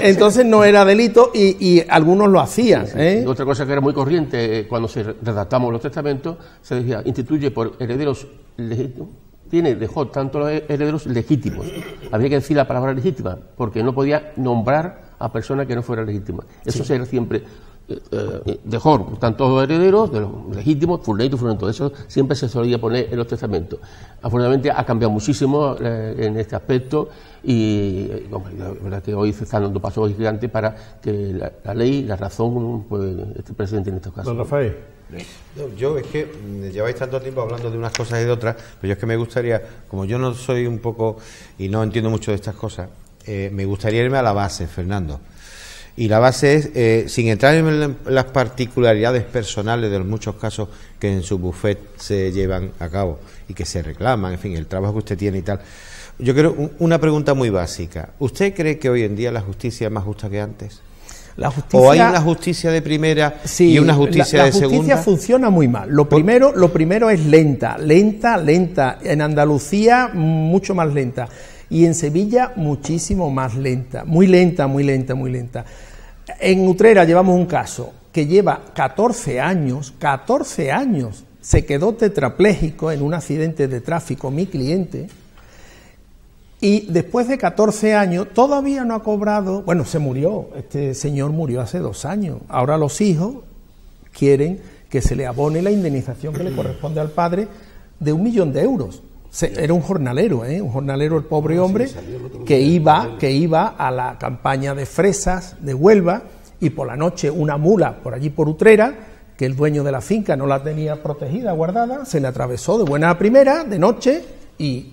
Entonces no era delito y algunos lo hacían. Otra cosa que era muy corriente cuando se redactamos los testamentos, se decía: instituye por herederos legítimos. Dejó tanto los herederos legítimos. Había que decir la palabra legítima, porque no podía nombrar a personas que no fueran legítimas. Eso era siempre. Dejó tanto los herederos, de los legítimos, fulneito. Eso siempre se solía poner en los testamentos. Afortunadamente ha cambiado muchísimo en este aspecto y la verdad que hoy se están dando pasos gigantes para que la ley, la razón, pues, esté presente en estos casos. Don Rafael. Yo es que lleváis tanto tiempo hablando de unas cosas y de otras, pero yo es que me gustaría, como yo no soy un poco y no entiendo mucho de estas cosas, me gustaría irme a la base, Fernando. Y la base es, sin entrar en las particularidades personales de los muchos casos que en su bufet se llevan a cabo y que se reclaman, en fin, el trabajo que usted tiene y tal. Yo quiero una pregunta muy básica. ¿Usted cree que hoy en día la justicia es más justa que antes? ¿O hay una justicia de primera y una justicia de segunda? La justicia funciona muy mal. Lo primero es lenta. En Andalucía, mucho más lenta. Y en Sevilla, muchísimo más lenta. Muy lenta. En Utrera llevamos un caso que lleva 14 años se quedó tetrapléjico en un accidente de tráfico, mi cliente, y después de 14 años todavía no ha cobrado, bueno, se murió, este señor murió hace 2 años, ahora los hijos quieren que se le abone la indemnización que le corresponde al padre de 1 millón de euros. Era un jornalero el pobre hombre que iba a la campaña de fresas de Huelva, y por la noche una mula por allí por Utrera, que el dueño de la finca no la tenía protegida, guardada, se le atravesó de buena a primera, de noche, y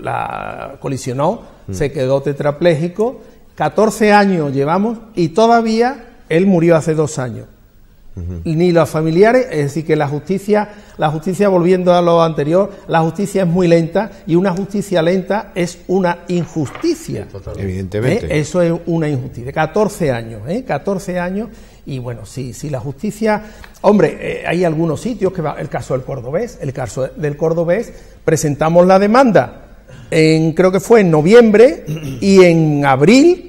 la colisionó, se quedó tetrapléjico. 14 años llevamos y todavía él murió hace 2 años. Ni los familiares, es decir, que la justicia, volviendo a lo anterior, la justicia es muy lenta, y una justicia lenta es una injusticia. Evidentemente. Eso es una injusticia. 14 años, 14 años, y bueno, si la justicia... Hombre, hay algunos sitios, el caso del Cordobés, presentamos la demanda, creo que fue en noviembre, y en abril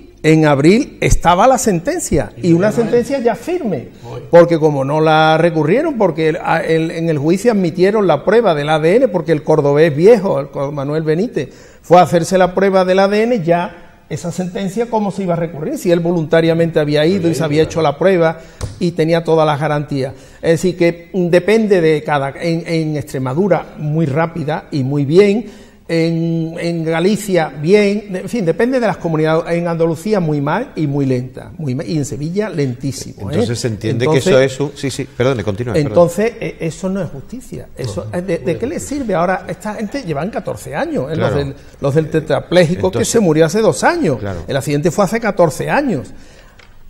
estaba la sentencia, y una sentencia ya firme, porque como no la recurrieron, porque en el juicio admitieron la prueba del ADN, porque el cordobés viejo, el Manuel Benítez, fue a hacerse la prueba del ADN, ya esa sentencia, ¿cómo se iba a recurrir? Si él voluntariamente había ido y se había hecho la prueba y tenía todas las garantías. Es decir, que depende de en Extremadura muy rápida y muy bien, en Galicia bien, en fin, depende de las comunidades. En Andalucía muy mal y muy lenta, y en Sevilla lentísimo. Entonces se entiende que eso es un... Sí, perdone, continúe. Entonces eso no es justicia. Eso, ¿de qué le sirve ahora? Esta gente llevan 14 años, claro. los del tetrapléjico. Entonces, que se murió hace 2 años. Claro. El accidente fue hace 14 años.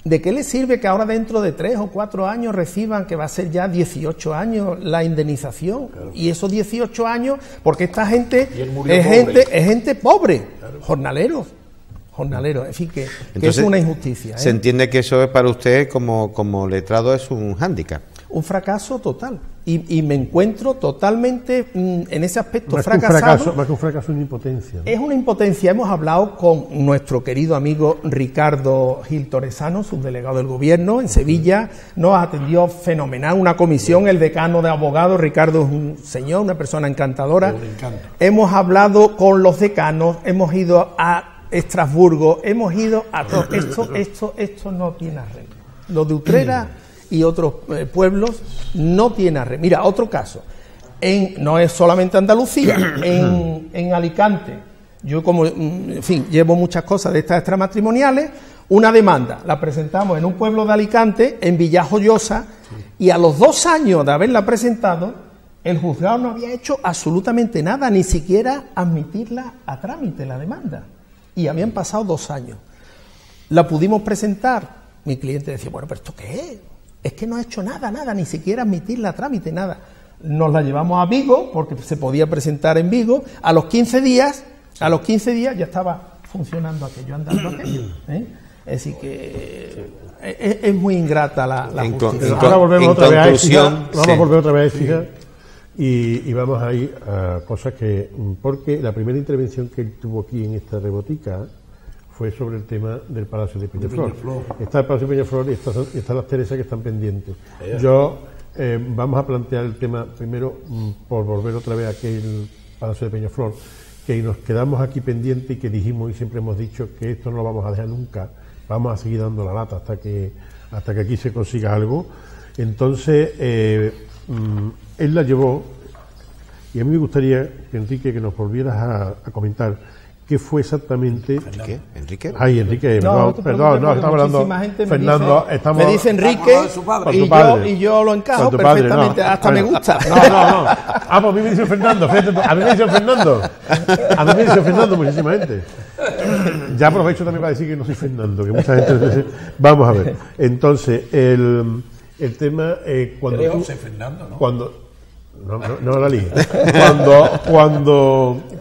¿De qué les sirve que ahora dentro de 3 o 4 años reciban, que va a ser ya 18 años, la indemnización? Claro. Y esos 18 años, porque esta gente es gente pobre, claro. jornaleros, en fin, que es una injusticia. Se entiende que eso es para usted como letrado es un hándicap. Un fracaso total. Y me encuentro totalmente en ese aspecto fracasado. Más que un fracaso, una impotencia, ¿no? Es una impotencia. Hemos hablado con nuestro querido amigo Ricardo Gil Torresano, subdelegado del Gobierno en Sevilla. Nos atendió fenomenal, una comisión, el decano de abogados. Ricardo es un señor, una persona encantadora. Hemos hablado con los decanos, hemos ido a Estrasburgo, hemos ido a todo. Esto no tiene arreglo. Lo de Utrera y otros pueblos no tiene arreglo. Mira, otro caso, no es solamente Andalucía, en Alicante, yo como, en fin, llevo muchas cosas de estas extramatrimoniales, una demanda, la presentamos en un pueblo de Alicante, en Villajoyosa, y a los 2 años de haberla presentado, el juzgado no había hecho absolutamente nada, ni siquiera admitirla a trámite, la demanda, y habían pasado 2 años. La pudimos presentar, mi cliente decía, bueno, pero ¿esto qué es? Es que no ha hecho nada, ni siquiera admitirla a trámite, nada. Nos la llevamos a Vigo, porque se podía presentar en Vigo. A los 15 días ya estaba funcionando aquello, andando aquello. Es decir, que es muy ingrata la justicia. Ahora volvemos otra vez a explicar, y vamos a ir a cosas que... Porque la primera intervención que él tuvo aquí en esta rebotica fue sobre el tema del Palacio de Peñaflor. Está el Palacio de Peñaflor y están las Teresas que están pendientes. Vamos a plantear el tema primero, por volver otra vez a aquel Palacio de Peñaflor, que nos quedamos aquí pendientes y que dijimos y siempre hemos dicho que esto no lo vamos a dejar nunca, vamos a seguir dando la lata hasta que aquí se consiga algo. Entonces, él la llevó, y a mí me gustaría, Enrique, que nos volvieras a comentar qué fue exactamente... ¿Enrique? Ay, Enrique, perdón, estamos hablando... Fernando, me dice Enrique y yo lo encajo perfectamente, hasta me gusta. No. Pues a mí me dice Fernando, a mí me dice Fernando muchísima gente. Ya aprovecho también para decir que no soy Fernando, que mucha gente... Vamos a ver, entonces, el tema... cuando tú, Fernando, ¿no? No la liga.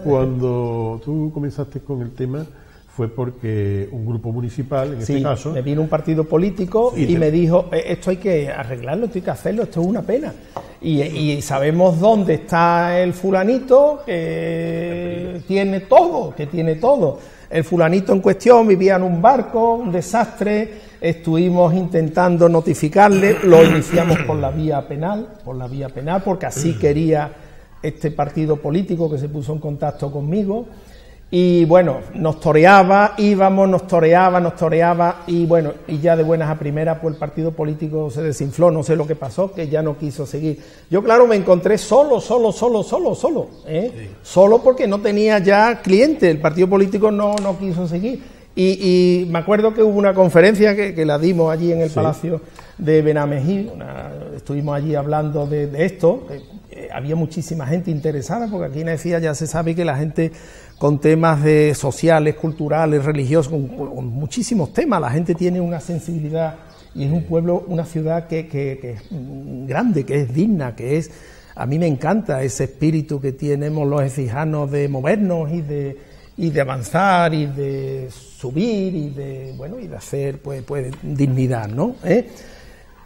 Cuando tú comenzaste con el tema fue porque un grupo municipal, en este caso... me vino un partido político y me dijo, esto hay que arreglarlo, esto hay que hacerlo, esto es una pena. Y sabemos dónde está el fulanito que tiene todo. el fulanito en cuestión vivía en un barco, un desastre, estuvimos intentando notificarle, lo iniciamos por la vía penal, porque así quería este partido político que se puso en contacto conmigo. Y bueno, nos toreaba, nos toreaba y bueno, y ya de buenas a primeras pues el partido político se desinfló, no sé lo que pasó, que ya no quiso seguir. Yo claro me encontré solo, solo porque no tenía ya cliente, el partido político no quiso seguir. Y me acuerdo que hubo una conferencia que la dimos allí en el Palacio de Benamejí, estuvimos allí hablando de esto, había muchísima gente interesada, porque aquí en Écija ya se sabe que la gente con temas de sociales, culturales, religiosos, con muchísimos temas, la gente tiene una sensibilidad y es un pueblo, una ciudad que es grande, que es digna, que es, a mí me encanta ese espíritu que tenemos los écijanos de movernos y de avanzar y de subir y de hacer pues dignidad, ¿no?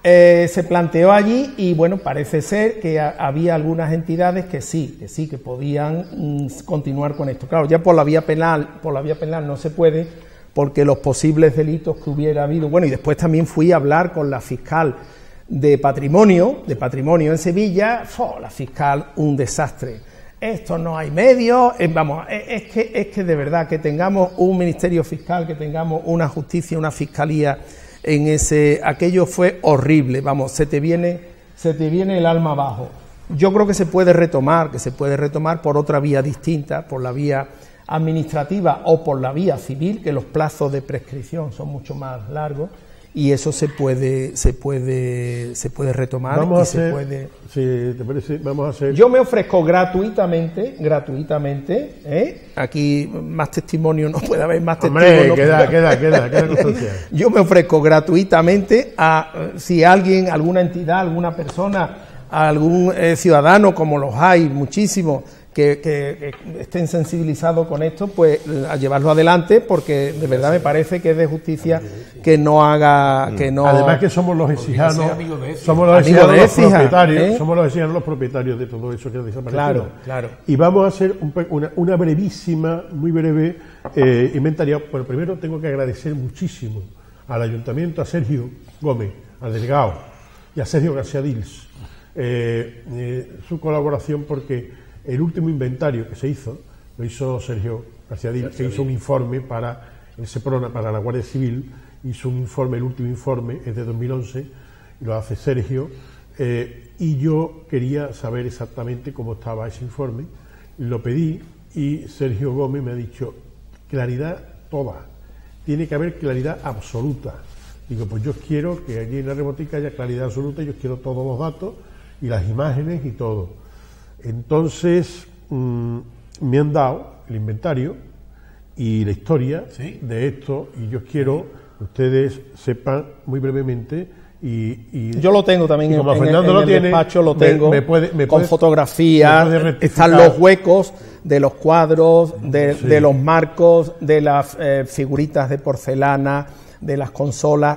Se planteó allí y bueno, parece ser que había algunas entidades que sí, que podían continuar con esto. Claro, ya por la vía penal no se puede, porque los posibles delitos que hubiera habido, bueno, y después también fui a hablar con la fiscal de patrimonio en Sevilla, la fiscal un desastre. Esto no hay medios, es que de verdad que tengamos un ministerio fiscal, que tengamos una justicia, una fiscalía aquello fue horrible, se te viene el alma abajo. Yo creo que se puede retomar por otra vía distinta, por la vía administrativa o por la vía civil, que los plazos de prescripción son mucho más largos y eso se puede retomar. Si te parece, vamos a hacer. Yo me ofrezco gratuitamente, aquí más testimonio no puede haber, más testimonio. Queda constancia. Yo me ofrezco gratuitamente si alguien, alguna entidad, alguna persona, algún ciudadano, como los hay muchísimos, que estén sensibilizados con esto, pues a llevarlo adelante, porque de verdad me parece que es de justicia que no haga, Además que somos los écijanos, somos los propietarios de todo eso que ha desaparecido. Claro. Y vamos a hacer una brevísima, muy breve inventario. Bueno, primero tengo que agradecer muchísimo al Ayuntamiento, a Sergio Gómez, al delegado, y a Sergio García Dils, su colaboración, porque el último inventario que se hizo, lo hizo Sergio García Dils, que hizo un informe para el Seprona, para la Guardia Civil, hizo un informe, el último informe es de 2011, y lo hace Sergio, y yo quería saber exactamente cómo estaba ese informe, lo pedí, y Sergio Gómez me ha dicho, claridad toda, tiene que haber claridad absoluta. Digo, pues yo quiero que allí en la Rebotica haya claridad absoluta, yo quiero todos los datos, y las imágenes y todo. Entonces me han dado el inventario y la historia de esto, y yo quiero que ustedes sepan muy brevemente y yo lo tengo también como en Fernando el despacho, lo tengo con fotografías, están los huecos de los cuadros, de los marcos, de las figuritas de porcelana, de las consolas.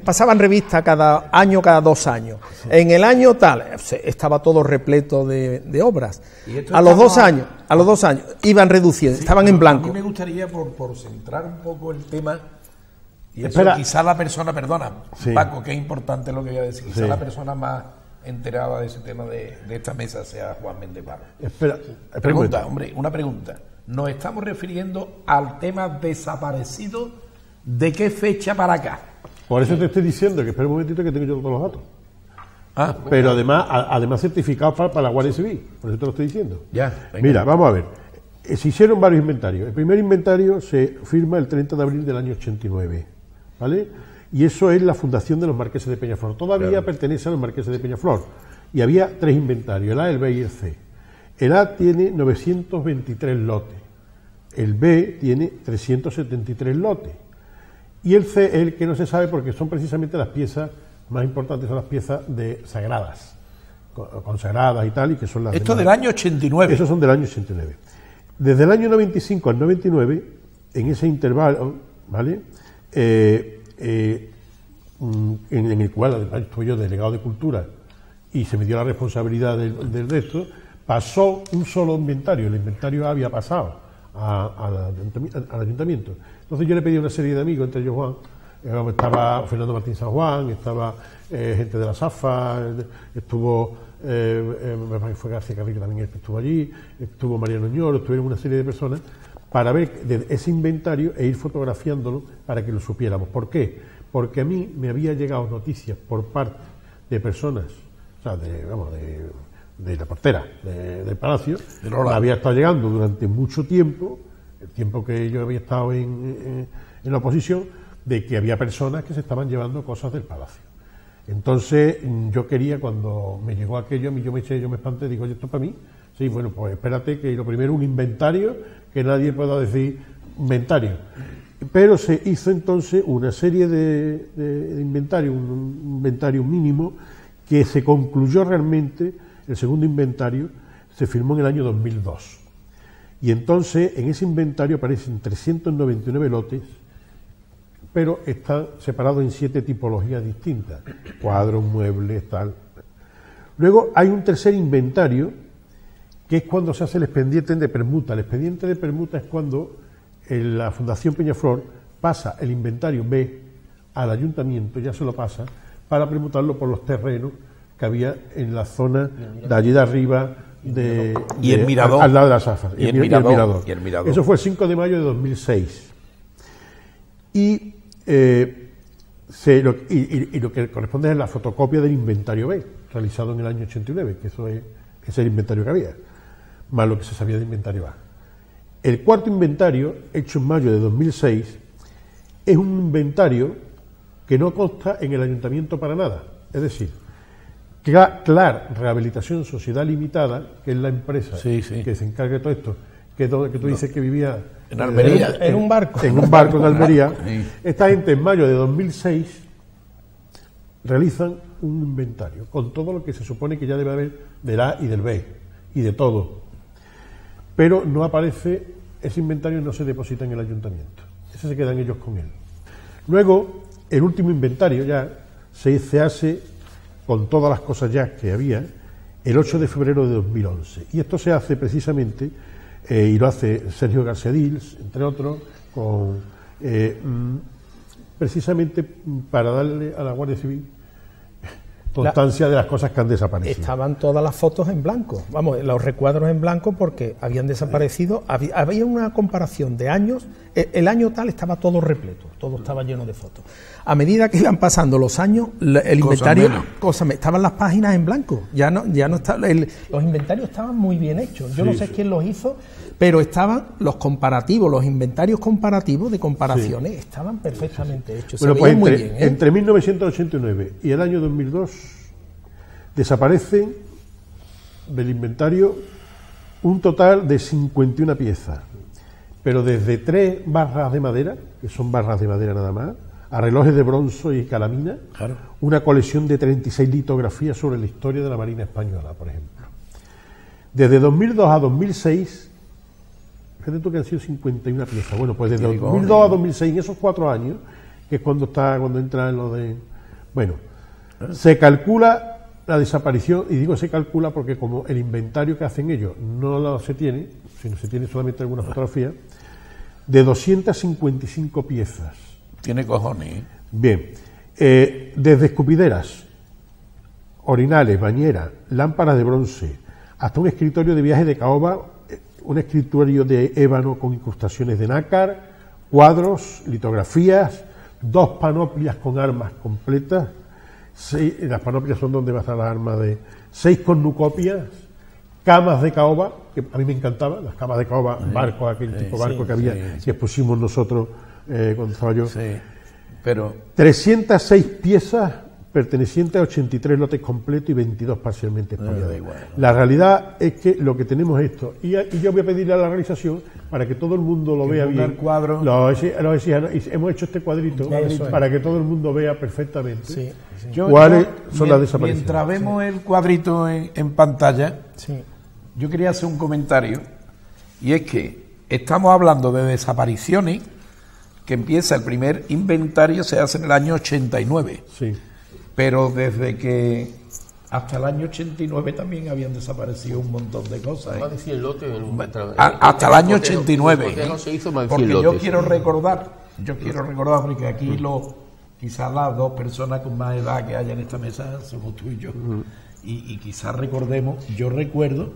Pasaban revista cada año, cada 2 años. En el año tal estaba todo repleto de obras. A los 2 años iban reduciendo, estaban en blanco. A mí me gustaría, por centrar un poco el tema, y eso Espera. quizá la persona, perdona, Paco, que es importante lo que voy a decir, quizá la persona más enterada de ese tema de esta mesa sea Juan Méndez Barro. Una pregunta. Nos estamos refiriendo al tema desaparecido. ¿De qué fecha para acá? Por eso te estoy diciendo que espera un momentito que tengo yo todos los datos. Pero además certificados para la Guardia Civil, por eso te lo estoy diciendo. Mira, vamos a ver. Se hicieron varios inventarios. El primer inventario se firma el 30 de abril del año 89, ¿vale? Y eso es la fundación de los Marqueses de Peñaflor. Todavía pertenece a los Marqueses de Peñaflor. Y había 3 inventarios, el A, el B y el C. El A tiene 923 lotes. El B tiene 373 lotes. Y el C es el que no se sabe, porque son precisamente las piezas más importantes, son las piezas sagradas, consagradas y tal, y que son las... Esto del año 89. Esos son del año 89. Desde el año 95 al 99, en ese intervalo, ¿vale? En el cual además estuve yo delegado de Cultura y se me dio la responsabilidad del resto, pasó un solo inventario. El inventario A había pasado al ayuntamiento. Entonces yo le pedí a una serie de amigos, entre ellos Juan, estaba Fernando Martín San Juan, estaba gente de la SAFA, estuvo, me parece que fue García Carrillo también estuvo allí, estuvo Mariano Ñoro, estuvieron una serie de personas para ver ese inventario e ir fotografiándolo para que lo supiéramos. ¿Por qué? Porque a mí me había llegado noticias por parte de personas, o sea, de la portera del Palacio, me había estado llegando durante mucho tiempo, el tiempo que yo había estado en la oposición, de que había personas que se estaban llevando cosas del Palacio. Entonces yo quería, cuando me llegó aquello, yo me espanté, digo, oye, ¿esto es para mí? Sí, bueno, pues espérate, que lo primero un inventario, que nadie pueda decir inventario. Pero se hizo entonces una serie de inventario, un inventario mínimo, que se concluyó realmente. El segundo inventario se firmó en el año 2002. Y entonces en ese inventario aparecen 399 lotes, pero están separados en 7 tipologías distintas: cuadros, muebles, tal. Luego hay un tercer inventario, que es cuando se hace el expediente de permuta. El expediente de permuta es cuando la Fundación Peñaflor pasa el inventario B al ayuntamiento, ya se lo pasa, para permutarlo por los terrenos que había en la zona de allí de arriba y el mirador, al lado de las AFAS, y el mirador. Eso fue el 5 de mayo de 2006. Y lo que corresponde es la fotocopia del inventario B, realizado en el año 89, que ese es el inventario que había, más lo que se sabía de inventario A. El cuarto inventario, hecho en mayo de 2006, es un inventario que no consta en el ayuntamiento para nada. Es decir, CLAR Rehabilitación Sociedad Limitada, que es la empresa que se encarga de todo esto, que tú dices que vivía en Almería, en un barco. En un barco en Almería. Esta gente en mayo de 2006 realizan un inventario con todo lo que se supone que ya debe haber del A y del B y de todo. Pero no aparece, ese inventario no se deposita en el ayuntamiento. Ese se quedan ellos con él. Luego, el último inventario ya se hace con todas las cosas ya que había el 8 de febrero de 2011. Y esto se hace precisamente, y lo hace Sergio Garcedils, entre otros, precisamente para darle a la Guardia Civil constancia de las cosas que han desaparecido. Estaban todas las fotos en blanco, vamos, los recuadros en blanco, porque habían desaparecido. Había una comparación de años. El año tal estaba todo repleto, todo estaba lleno de fotos. A medida que iban pasando los años, el inventario, estaban las páginas en blanco. Ya no está, los inventarios estaban muy bien hechos. Yo no sé quién los hizo, pero estaban los comparativos, los inventarios comparativos de comparaciones, estaban perfectamente hechos. Bueno, pues muy bien, entre 1989 y el año 2002 desaparecen del inventario un total de 51 piezas, pero desde 3 barras de madera, que son barras de madera nada más, a relojes de bronce y calamina, una colección de 36 litografías sobre la historia de la Marina Española, por ejemplo. Desde 2002 a 2006, fíjate tú que han sido 51 piezas. Bueno, pues desde 2002 a 2006, en esos 4 años, que es cuando entra en lo de... Bueno, se calcula la desaparición, y digo se calcula porque como el inventario que hacen ellos no se tiene, sino se tiene solamente alguna fotografía, de 255 piezas. Tiene cojones, ¿eh? Bien, desde escupideras, orinales, bañeras, lámparas de bronce, hasta un escritorio de viaje de caoba, un escritorio de ébano con incrustaciones de nácar, cuadros, litografías, 2 panoplias con armas completas, 6, las panoplias son donde va a estar las armas 6 cornucopias, camas de caoba, que a mí me encantaban, las camas de caoba, barcos, aquel tipo de barco que había, que expusimos nosotros cuando estaba yo. Pero 306 piezas pertenecientes a 83 lotes completos y 22 parcialmente expoliados. La realidad es que lo que tenemos es esto, y yo voy a pedirle a la realización para que todo el mundo lo vea bien. Hemos hecho este cuadrito para que todo el mundo vea perfectamente cuáles son las desapariciones. Mientras vemos el cuadrito en pantalla, yo quería hacer un comentario, y es que estamos hablando de desapariciones que empieza el primer inventario, se hace en el año 89. Sí. Pero desde que hasta el año 89 también habían desaparecido un montón de cosas. Más de 100 lotes. Hasta el año 89. Se hizo más de 100 Porque lotes. yo quiero recordar, porque aquí quizás las dos personas con más edad que haya en esta mesa somos tú y yo. Y quizás recordemos, yo recuerdo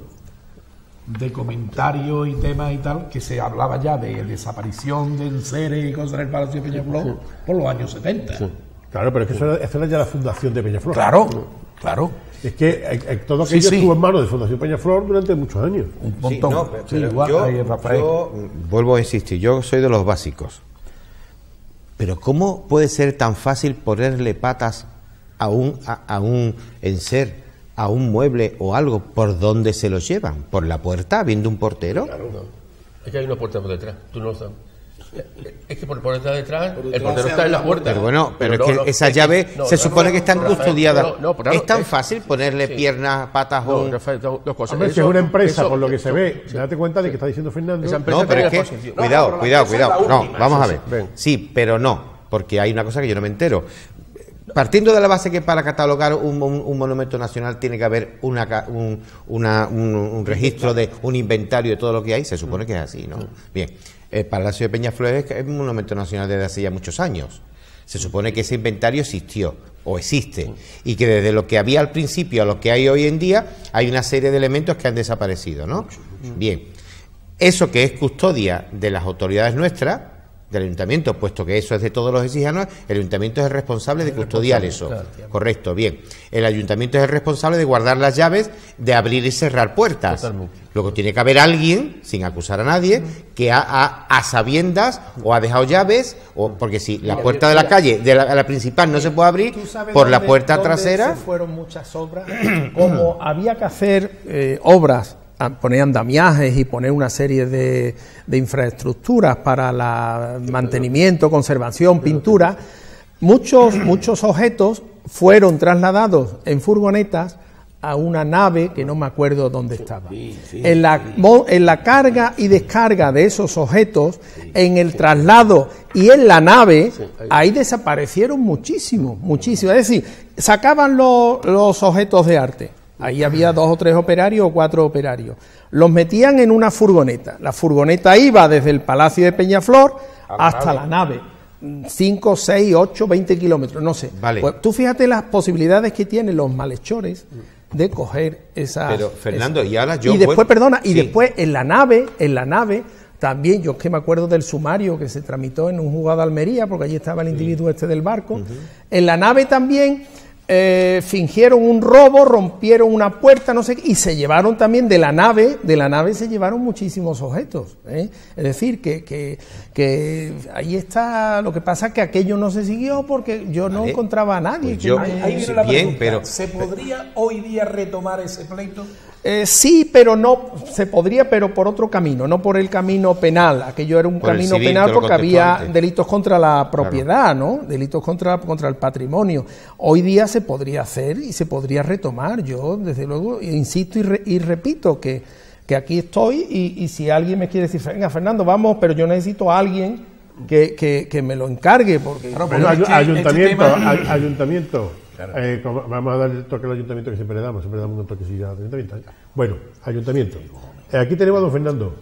de comentarios y temas y tal, que se hablaba ya de desaparición de enseres y cosas en el Palacio de Peñaflor por los años 70. Sí. Claro, pero es que eso era ya la fundación de Peñaflor. Claro. Es que todo aquello estuvo en manos de Fundación Peñaflor durante muchos años. Un montón. Sí, no, pero yo vuelvo a insistir, yo soy de los básicos. Pero ¿cómo puede ser tan fácil ponerle patas a un enser, a un mueble o algo? ¿Por dónde se lo llevan? ¿Por la puerta, viendo un portero? Claro, no. Es que hay una puerta por detrás. Tú no lo sabes. Es que por detrás detrás, el portero está en la puerta. Pero bueno, pero es que esas llaves se supone que están custodiadas. ¿Es tan fácil ponerle piernas, patas o...? Dos cosas. Hombre, si es una empresa, por lo que se ve, date cuenta de que está diciendo Fernando. No, pero es que... Cuidado. No, vamos a ver. Sí, pero no, porque hay una cosa que yo no me entero. Partiendo de la base que para catalogar un monumento nacional tiene que haber un registro de un inventario de todo lo que hay, se supone que es así, ¿no? Bien, el Palacio de Peñaflor es un monumento nacional desde hace ya muchos años. Se supone que ese inventario existió o existe y que desde lo que había al principio a lo que hay hoy en día hay una serie de elementos que han desaparecido, ¿no? Bien, eso que es custodia de las autoridades nuestras, del ayuntamiento, puesto que eso es de todos los exijanos, el ayuntamiento es el responsable de custodiar eso. Correcto, bien. El ayuntamiento es el responsable de guardar las llaves, de abrir y cerrar puertas. Totalmente. Luego tiene que haber alguien, sin acusar a nadie, que a sabiendas o ha dejado llaves, o porque si la puerta de la calle, de la principal, no se puede abrir, por la puerta trasera. Se fueron muchas obras, como había que hacer obras, poner andamiajes y poner una serie de infraestructuras para el mantenimiento, conservación, pintura. Muchos objetos fueron trasladados en furgonetas a una nave que no me acuerdo dónde estaba. En la carga y descarga de esos objetos, en el traslado y en la nave, ahí desaparecieron muchísimo. Es decir, sacaban los objetos de arte. Ahí había 2 o 3 operarios o 4 operarios. Los metían en una furgoneta. La furgoneta iba desde el Palacio de Peñaflor hasta la nave. 5, 6, 8, 20 kilómetros, no sé. Vale. Pues tú fíjate las posibilidades que tienen los malhechores de coger esas... Pero, Fernando, y ahora yo... Y después, y después en la nave, también, yo es que me acuerdo del sumario que se tramitó en un juzgado de Almería, porque allí estaba el individuo este del barco. En la nave también... fingieron un robo, rompieron una puerta, no sé qué, y se llevaron también de la nave se llevaron muchísimos objetos, ¿eh? Es decir, que ahí está. Lo que pasa es que aquello no se siguió porque yo no encontraba a nadie. Pues ahí viene la pregunta. Pero ¿se podría hoy día retomar ese pleito? Sí, pero no se podría, pero por otro camino, no por el camino penal. Aquello era un camino penal porque había delitos contra la propiedad, ¿no? Delitos contra el patrimonio. Hoy día se podría hacer y se podría retomar. Yo, desde luego, insisto y repito que aquí estoy y si alguien me quiere decir, venga, Fernando, vamos, pero yo necesito a alguien que me lo encargue. Porque ayuntamiento. Claro. Vamos a dar el toque al ayuntamiento que siempre le damos un toquecillo al ayuntamiento. Bueno, ayuntamiento. Aquí tenemos a don Fernando,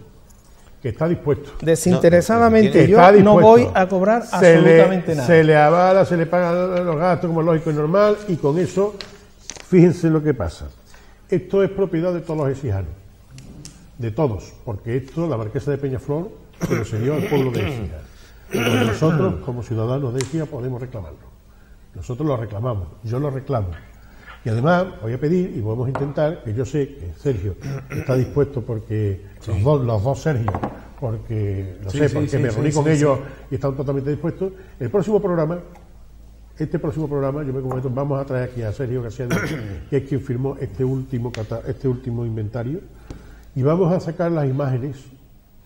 que está dispuesto. Desinteresadamente, yo no voy a cobrar absolutamente nada. Se le avala, se le pagan los gastos como lógico y normal, y con eso, fíjense lo que pasa. Esto es propiedad de todos los exijanos, de todos, porque esto, la marquesa de Peñaflor, se lo cedió al pueblo de Écija. Pero nosotros, como ciudadanos de Écija, podemos reclamarlo. Nosotros lo reclamamos, yo lo reclamo. Y además voy a pedir y vamos a intentar, que yo sé que Sergio está dispuesto porque los dos Sergio, porque me reuní con ellos y están totalmente dispuestos. Este próximo programa, yo me comprometo, vamos a traer aquí a Sergio García, que es quien firmó este último inventario, y vamos a sacar las imágenes,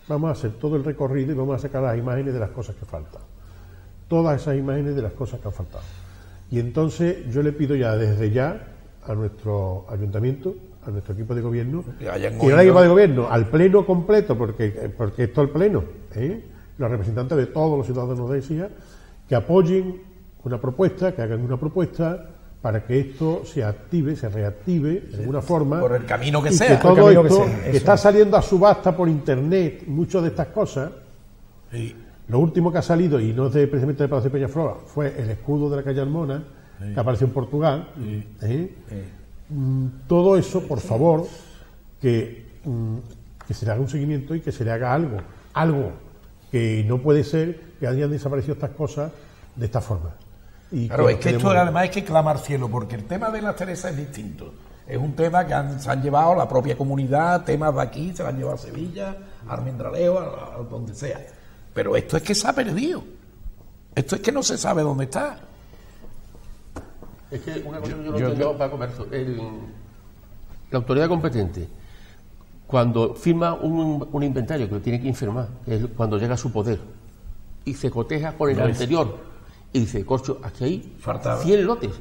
vamos a hacer todo el recorrido y vamos a sacar las imágenes de las cosas que faltan. Todas esas imágenes de las cosas que han faltado. Y entonces yo le pido desde ya a nuestro ayuntamiento, a nuestro equipo de gobierno, al pleno completo, porque esto es el pleno, los representantes de todos los ciudadanos de Écija, que apoyen una propuesta, que hagan una propuesta para que esto se active, se reactive de alguna forma. Por el camino que y sea. Que todo esto que está saliendo a subasta por internet, muchas de estas cosas. Sí. Lo último que ha salido, y no es precisamente de Palacio de Peñaflor, fue el escudo de la calle Almona, que apareció en Portugal. Todo eso, por favor, que se le haga un seguimiento y que se le haga algo, que no puede ser que hayan desaparecido estas cosas de esta forma. Y claro, es que esto además hay que clamar al cielo, porque el tema de las Teresas es distinto. Es un tema que se han llevado la propia comunidad, temas de aquí, se lo han llevado a Sevilla, a Almendralejo, a donde sea. Pero esto es que se ha perdido. Esto es que no se sabe dónde está. Es que una cosa que yo no entiendo, Paco Berzo, la autoridad competente, cuando firma un inventario que lo tiene que firmar, es cuando llega a su poder, y se coteja con el anterior, y dice, corcho, aquí hay 100 lotes,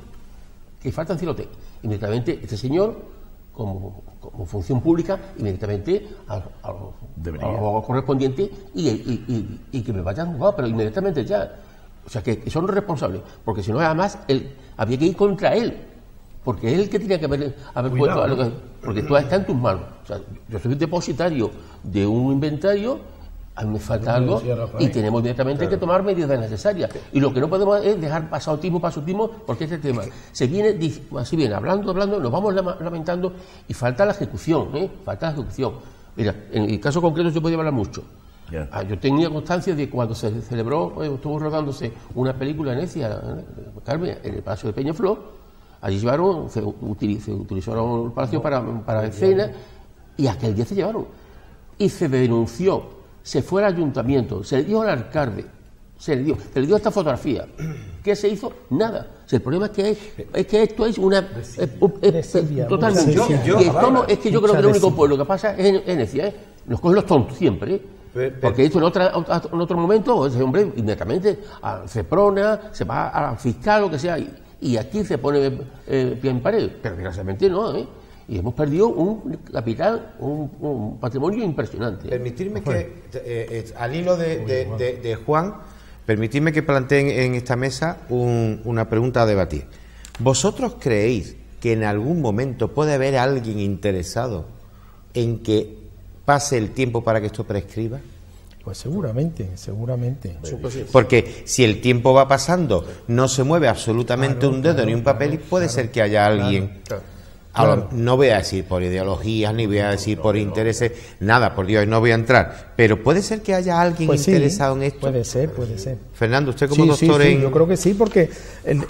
que faltan 100 lotes. Inmediatamente este señor, como función pública, inmediatamente a lo correspondiente y que me vayan juzgado, pero inmediatamente ya. O sea, que son responsables, porque si no, además, había que ir contra él, porque es el que tenía que haber puesto algo, porque todo está en tus manos. O sea, yo soy depositario de un inventario, a mí me falta algo y tenemos inmediatamente que tomar medidas necesarias. Y lo que no podemos es dejar pasar tiempo, porque este tema se viene hablando, nos vamos lamentando y falta la ejecución, falta la ejecución. Mira, en el caso concreto yo podía hablar mucho. Yo tenía constancia de cuando se celebró, estuvo rodándose una película en Ecija, Carmen, en el Palacio de Peñaflor. Allí se utilizaron el palacio para escenas y aquel día se llevaron. Y se denunció, se fue al ayuntamiento, se le dio al alcalde, se le dio esta fotografía. ¿Qué se hizo? Nada. O sea, el problema es que esto es una... totalmente. Es que yo creo que el único pueblo que pasa es en Ecija, nos cogen los tontos siempre, porque esto en otro momento ese hombre inmediatamente a Ceprona, se va al fiscal, lo que sea, y aquí se pone pie en pared, pero desgraciadamente no, y hemos perdido un capital, un patrimonio impresionante. Permitirme que, al hilo de Juan, permitidme que planteen en esta mesa una pregunta a debatir. ¿Vosotros creéis que en algún momento puede haber alguien interesado en que pase el tiempo para que esto prescriba? Pues seguramente. Porque si el tiempo va pasando, no se mueve absolutamente un dedo ni un papel, y puede ser que haya alguien... No voy a decir por ideologías, ni voy a decir por intereses, nada, por Dios, no voy a entrar. Pero puede ser que haya alguien interesado en esto. Puede ser. Fernando, usted como doctor en... yo creo que sí, porque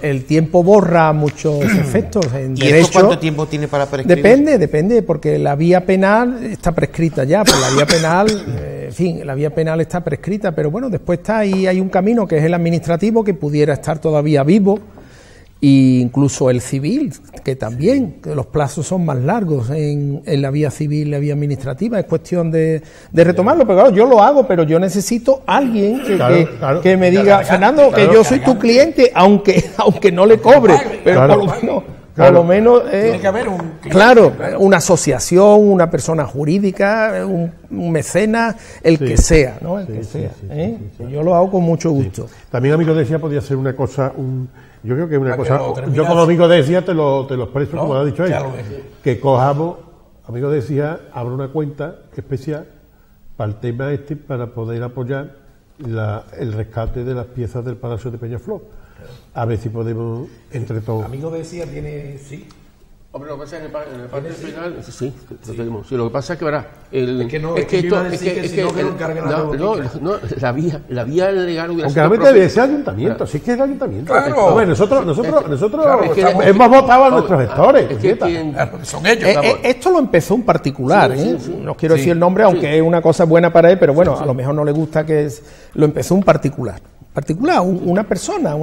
el tiempo borra muchos efectos. En ¿Y derecho, esto cuánto tiempo tiene para prescribir? Depende, porque la vía penal está prescrita ya, pues la vía penal, la vía penal está prescrita, pero bueno, después hay un camino que es el administrativo, que pudiera estar todavía vivo, e incluso el civil, que también, que los plazos son más largos en la vía civil, la vía administrativa, es cuestión de retomarlo, pero claro, yo lo hago, pero yo necesito alguien que me diga, Fernando, que yo soy tu cliente, aunque no le cobre, pero por lo menos tiene que haber una asociación, una persona jurídica, un mecenas, que sea, ¿no? El que sea. Yo lo hago con mucho gusto. También, amigo, decía, podía ser una cosa, yo creo que una cosa, yo como amigo decía, te lo expreso, como lo ha dicho él, que cojamos, amigo decía, abra una cuenta especial para el tema para poder apoyar el rescate de las piezas del Palacio de Peñaflor. A ver si podemos, entre todos. Amigo decía, tiene... Sí. Hombre, lo que pasa es que en el parte penal, sí, lo tenemos. Sí, lo que pasa es que verá, la vía legal hubiera sido. Aunque realmente ese ayuntamiento, sí que es el ayuntamiento. Claro. Hombre, nosotros hemos votado a nuestros gestores. Son ellos. Esto lo empezó un particular, no quiero decir el nombre, aunque es una cosa buena para él, pero bueno, a lo mejor no le gusta lo empezó un particular, una persona,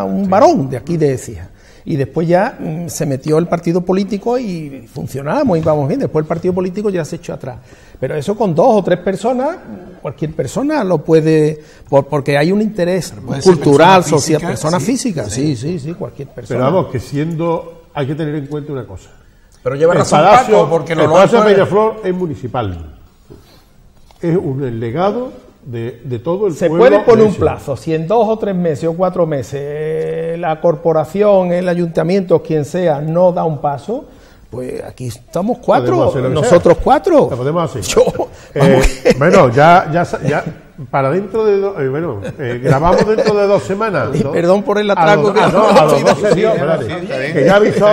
un varón de aquí de Écija. Y después ya se metió el partido político y funcionamos y vamos bien. Después el partido político ya se echó atrás. Pero eso con 2 o 3 personas, cualquier persona lo puede, porque hay un interés cultural, social, persona física, sí, cualquier persona. Pero vamos, que hay que tener en cuenta una cosa. Pero lleva razón Paco, porque el Palacio de Peñaflor es municipal. Es un legado de todo el se pueblo. Se puede poner un plazo, si en 2 o 3 meses o 4 meses la corporación, el ayuntamiento, quien sea, no da un paso, pues aquí estamos 4, nosotros 4. Lo podemos hacer. Bueno, ya para dentro de grabamos dentro de 2 semanas. Perdón por el atraco. A los dos Sergio, que ya avisó.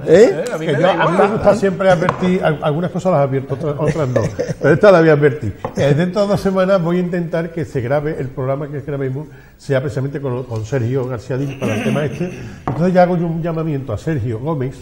Que yo, a mí me gusta siempre advertir, algunas cosas las advierto, otras no, pero esta la voy a advertir. Dentro de 2 semanas voy a intentar que se grabe el programa que grabemos, sea precisamente con Sergio García Díaz para el tema este. Entonces ya hago yo un llamamiento a Sergio Gómez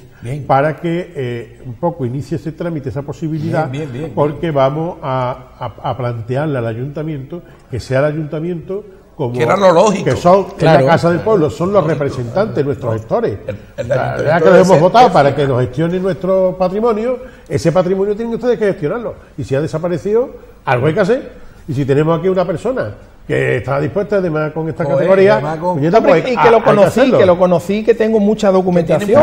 para que un poco inicie ese trámite, esa posibilidad, porque vamos a plantearle al ayuntamiento que sea el ayuntamiento como que era lo lógico, que son la Casa del Pueblo, son los representantes, nuestros gestores. Ya que los hemos votado para que nos gestionen nuestro patrimonio, ese patrimonio tienen ustedes que gestionarlo. Y si ha desaparecido, algo hay que hacer. Y si tenemos aquí una persona que está dispuesta además con esta categoría, y que lo conocí, que tengo mucha documentación.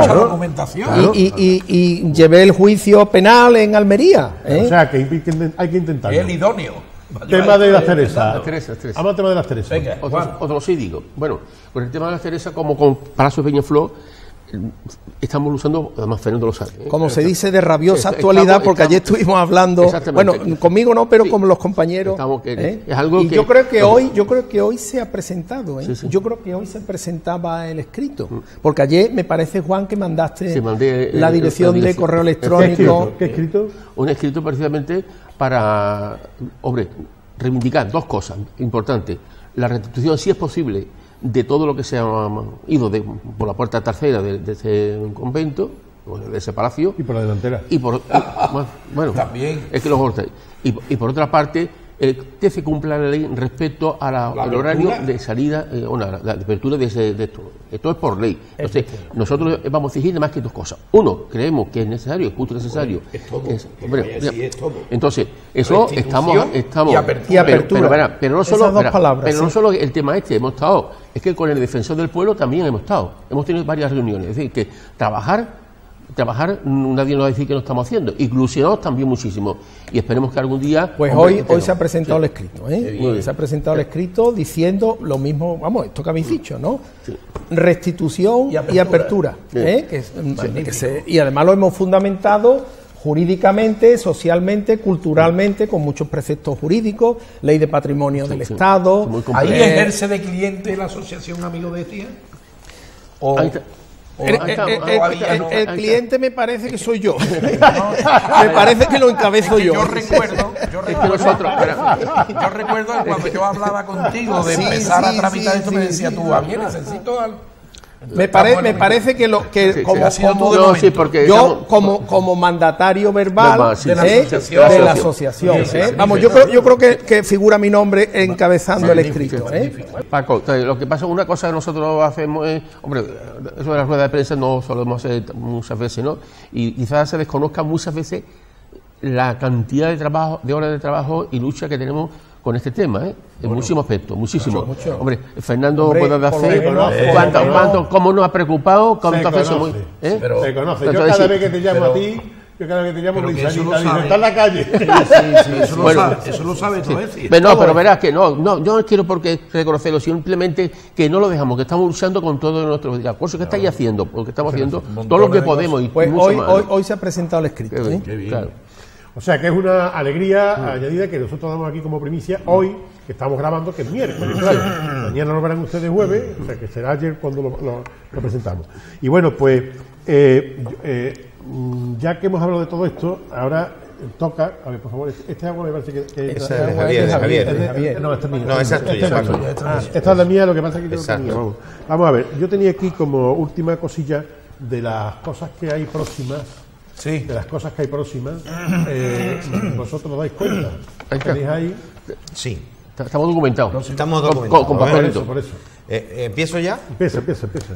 Y llevé el juicio penal en Almería. O sea, que hay que intentarlo. El idóneo. Tema de las Teresas. Vamos al tema de las Teresas. Venga, otro sí digo. Bueno, con el tema de las Teresas, como con Palacio Peñaflor, estamos usando, además Fernando lo sabe. Como se dice, de rabiosa actualidad, porque ayer estuvimos hablando, bueno, conmigo no, pero con los compañeros. Es algo y que, yo creo que hoy se ha presentado, Yo creo que hoy se presentaba el escrito, porque ayer me parece, Juan, que mandaste la dirección de correo electrónico. ¿Qué escrito? Un escrito precisamente para, reivindicar 2 cosas importantes. La restitución, si es posible, de todo lo que se ha ido por la puerta trasera de ese convento, de ese palacio. Y por la delantera. Bueno, también. Es que lo corta. Y por otra parte, que se cumpla la ley respecto al horario de salida, la apertura de esto. Esto es por ley. Entonces, nosotros vamos a exigir más que 2 cosas. Uno, creemos que es necesario, es justo necesario. Es todo. Entonces, eso estamos y apertura. Pero no solo el tema hemos estado, es que con el defensor del pueblo también hemos tenido varias reuniones. Es decir, que trabajar, nadie nos va a decir que no estamos haciendo, ilusionados también muchísimo, y esperemos que algún día... Pues hoy se ha presentado el escrito, se ha presentado el escrito diciendo lo mismo, esto que habéis dicho, ¿no? Sí. Restitución y apertura. Y además lo hemos fundamentado jurídicamente, socialmente, culturalmente, con muchos preceptos jurídicos, ley de patrimonio del Estado. ¿Ahí ejerce de cliente la asociación Amigos de Tía? El cliente me parece que soy yo. Me parece que lo encabezo yo. Yo recuerdo cuando yo hablaba contigo de empezar a tramitar esto, me decía tú, necesito algo. Me parece que como mandatario verbal de la asociación. Yo creo que figura mi nombre encabezando el escrito. Paco, lo que pasa, una cosa que nosotros hacemos es, eso de las ruedas de prensa no solemos hacer muchas veces, ¿no? Y quizás se desconozca muchas veces la cantidad de horas de trabajo y lucha que tenemos con este tema, en muchísimos aspectos, muchísimo. Fernando puede hacer cómo nos ha preocupado, cuántas veces se conoce. Yo cada vez que te llamo a ti, me dice, está en la calle. Eso lo sabe todo. Pero verás que yo no quiero porque reconocerlo, simplemente que no lo dejamos, que estamos luchando con todo nuestro recursos. ¿Qué estáis haciendo? Porque estamos haciendo todo lo que podemos. Pues hoy se ha presentado el escrito. Qué bien. Claro. O sea que es una alegría añadida que nosotros damos aquí como primicia hoy, que estamos grabando, que es miércoles, claro. Mañana lo verán ustedes jueves, o sea que será ayer cuando lo presentamos. Y bueno, pues ya que hemos hablado de todo esto, ahora toca, a ver, por favor, este agua me parece que esa es Javier. No, esta es mía. No, esa es tuya, Paco. Esta es la mía, lo que pasa es que yo no tenía. Vamos a ver, yo tenía aquí como última cosilla de las cosas que hay próximas. Sí. De las cosas que hay próximas, vosotros os dais cuenta. ¿Tenéis ahí? Sí. Estamos documentados. Estamos documentados. Con papelito. Por eso. ¿Empiezo ya? Empieza.